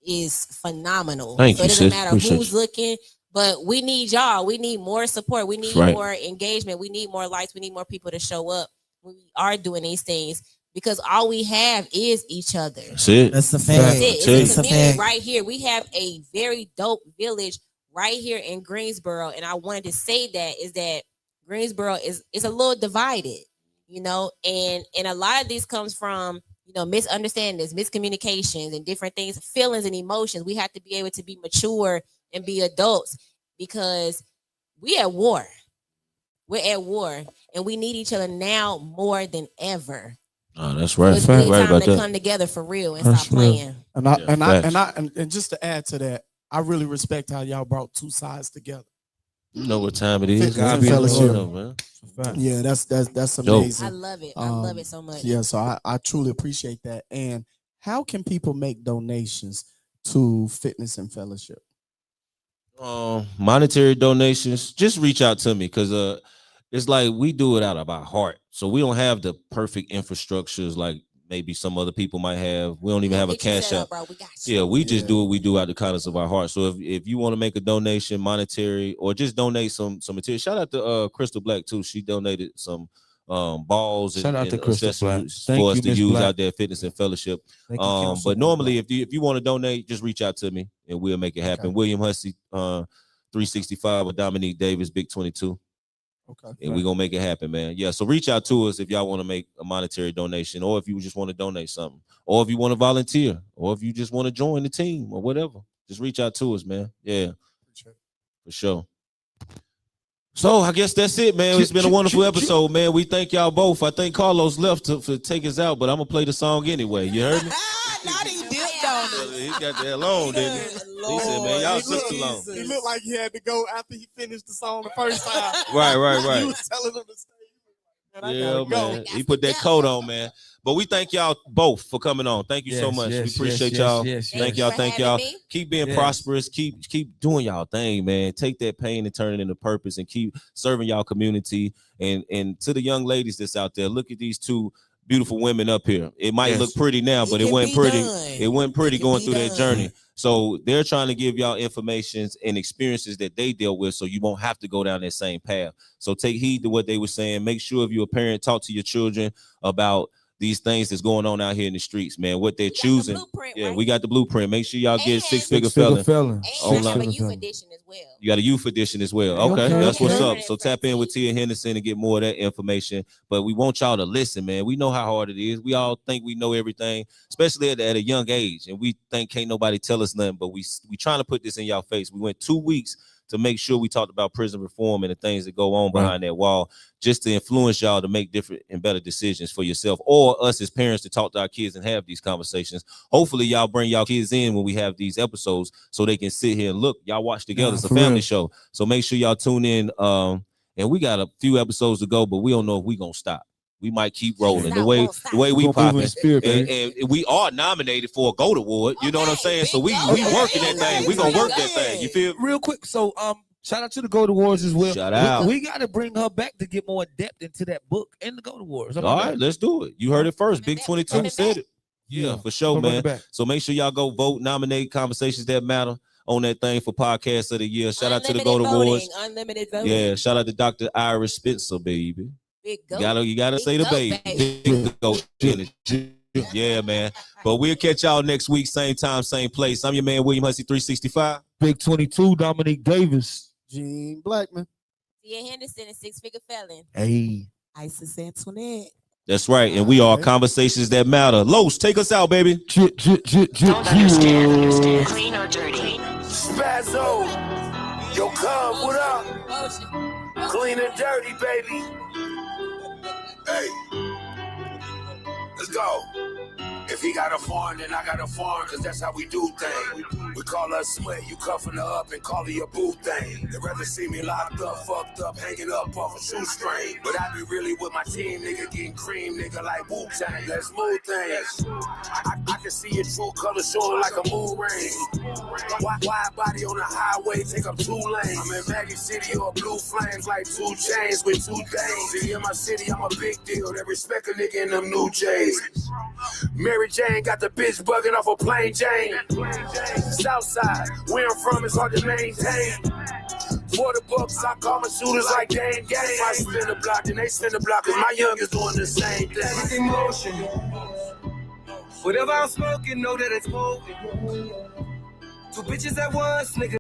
is phenomenal. Thank so you, it doesn't sis. matter Appreciate who's you. looking, but we need y'all. We need more support. We need more engagement. We need more likes. We need more people to show up when we are doing these things, because all we have is each other. That's it. That's a fact. That's it. It's a community fact. right here. We have a very dope village right here in Greensboro, and I wanted to say that Greensboro is a little divided, and a lot of these comes from misunderstandings, miscommunications, and different things, feelings and emotions. We have to be able to be mature and be adults, because we at war. We're at war, and we need each other now more than ever. Oh, that's right. It's really right time about to that. come together for real and stop playing. And just to add to that, I really respect how y'all brought 2 sides together. You know what time it is. Fitness and Fellowship. Man. Yeah, that's amazing. I love it. I love it so much. Yeah, so I truly appreciate that. And how can people make donations to Fitness and Fellowship? Monetary donations, just reach out to me, because it's like we do it out of our heart. So we don't have the perfect infrastructures like maybe some other people might have. We don't even have a cash app. Yeah, we just do what we do out the kindness of our heart. So if you want to make a donation, monetary, or just donate some material, shout out to Crystal Black too. She donated some balls Shout out and to Crystal Black. for us to Miss use Black. out there at Fitness and Fellowship. But But normally if you want to donate, just reach out to me and we'll make it happen. Okay. William Hussey, 365 with Dominique Davis, Big 22. Okay. And we're gonna make it happen, man. Yeah. So reach out to us if y'all want to make a monetary donation, or if you just want to donate something, or if you want to volunteer, or if you just want to join the team or whatever. Just reach out to us, man. Yeah. For sure. So I guess that's it, man. It's been a wonderful episode, man. We thank y'all both. I think Carlos left to take us out, but I'm gonna play the song anyway. You heard me? Not he dipped on it. He got that long, didn't he? He said, man, y'all took too long. He looked like he had to go after he finished the song the first time. Right. He was telling him to stay. Yeah, man. He put that coat on, man. But we thank y'all both for coming on. Thank you so much. We appreciate y'all. Thank y'all. Keep being prosperous. Keep doing y'all thing, man. Take that pain and turn it into purpose, and keep serving y'all community. And to the young ladies that's out there, look at these two beautiful women up here. It might look pretty now, but it wasn't pretty. It wasn't pretty going through that journey. So they're trying to give y'all informations and experiences that they deal with, so you won't have to go down that same path. So take heed to what they were saying. Make sure if you're a parent, talk to your children about these things that's going on out here in the streets, man. What they're choosing. Right? We got the blueprint. Make sure y'all get Six Figure Felon. And you have a youth edition as well. You got a youth edition as well. Okay, that's what's up. So tap in with Tiah Henderson and get more of that information. But we want y'all to listen, man. We know how hard it is. We all think we know everything, especially at a young age. And we think can't nobody tell us nothing, but we trying to put this in y'all face. We went 2 weeks to make sure we talked about prison reform and the things that go on behind that wall, just to influence y'all to make different and better decisions for yourself, or us as parents to talk to our kids and have these conversations. Hopefully y'all bring y'all kids in when we have these episodes so they can sit here and look. Y'all watch together. It's a family show. So make sure y'all tune in. And we got a few episodes to go, but we don't know if we're going to stop. We might keep rolling the way we popping, and we are nominated for a Gold Award. You know what I'm saying? So we working that thing. We gonna work that thing. You feel? Real quick. So shout out to the Gold Awards as well. Shout out. We got to bring her back to get more depth into that book and the Gold Awards. All right, let's do it. You heard it first. Big 22 said it. Yeah, for sure, man. So make sure y'all go vote, nominate Conversations That Matter on that thing for Podcast of the Year. Shout out to the Gold Awards. Unlimited voting. Yeah, shout out to Dr. Iris Spencer, baby. Big goat. You gotta say the baby. Big goat. Yeah, man. But we'll catch y'all next week, same time, same place. I'm your man, William Hussey, 365. Big 22, Dominique Davis. Gene Blackman. Tiah Henderson and Six Figure Felon. Hey. Isyss Antionette. That's right. And we are Conversations That Matter. Los, take us out, baby. Don't understand. Clean or dirty. Spazzo. Yo, Cub, what up? Clean and dirty, baby. Hey. Let's go. If he got a foreign, then I got a foreign, cause that's how we do things. We call her sweat, you cuffing her up and call her your boo thing. They'd rather see me locked up, fucked up, hanging up off a shoestring. But I be really with my team, nigga, getting cream, nigga, like Wu-Tang. Let's move things. I can see your true color showing like a moon ring. Wide body on the highway, take up 2 lanes. I'm in Maggie City or Blue Flames, like 2 chains with 2 things. See, in my city, I'm a big deal. They respect a nigga in them new J's. Mary Jane got the bitch bugging off a plain Jane. Southside, where I'm from is hard to maintain. For the bucks, I call my shooters like gang. I spin the block and they spin the block, cause my youngest doing the same thing. With emotion. Whatever I'm smoking, know that it's potent. 2 bitches at once, nigga.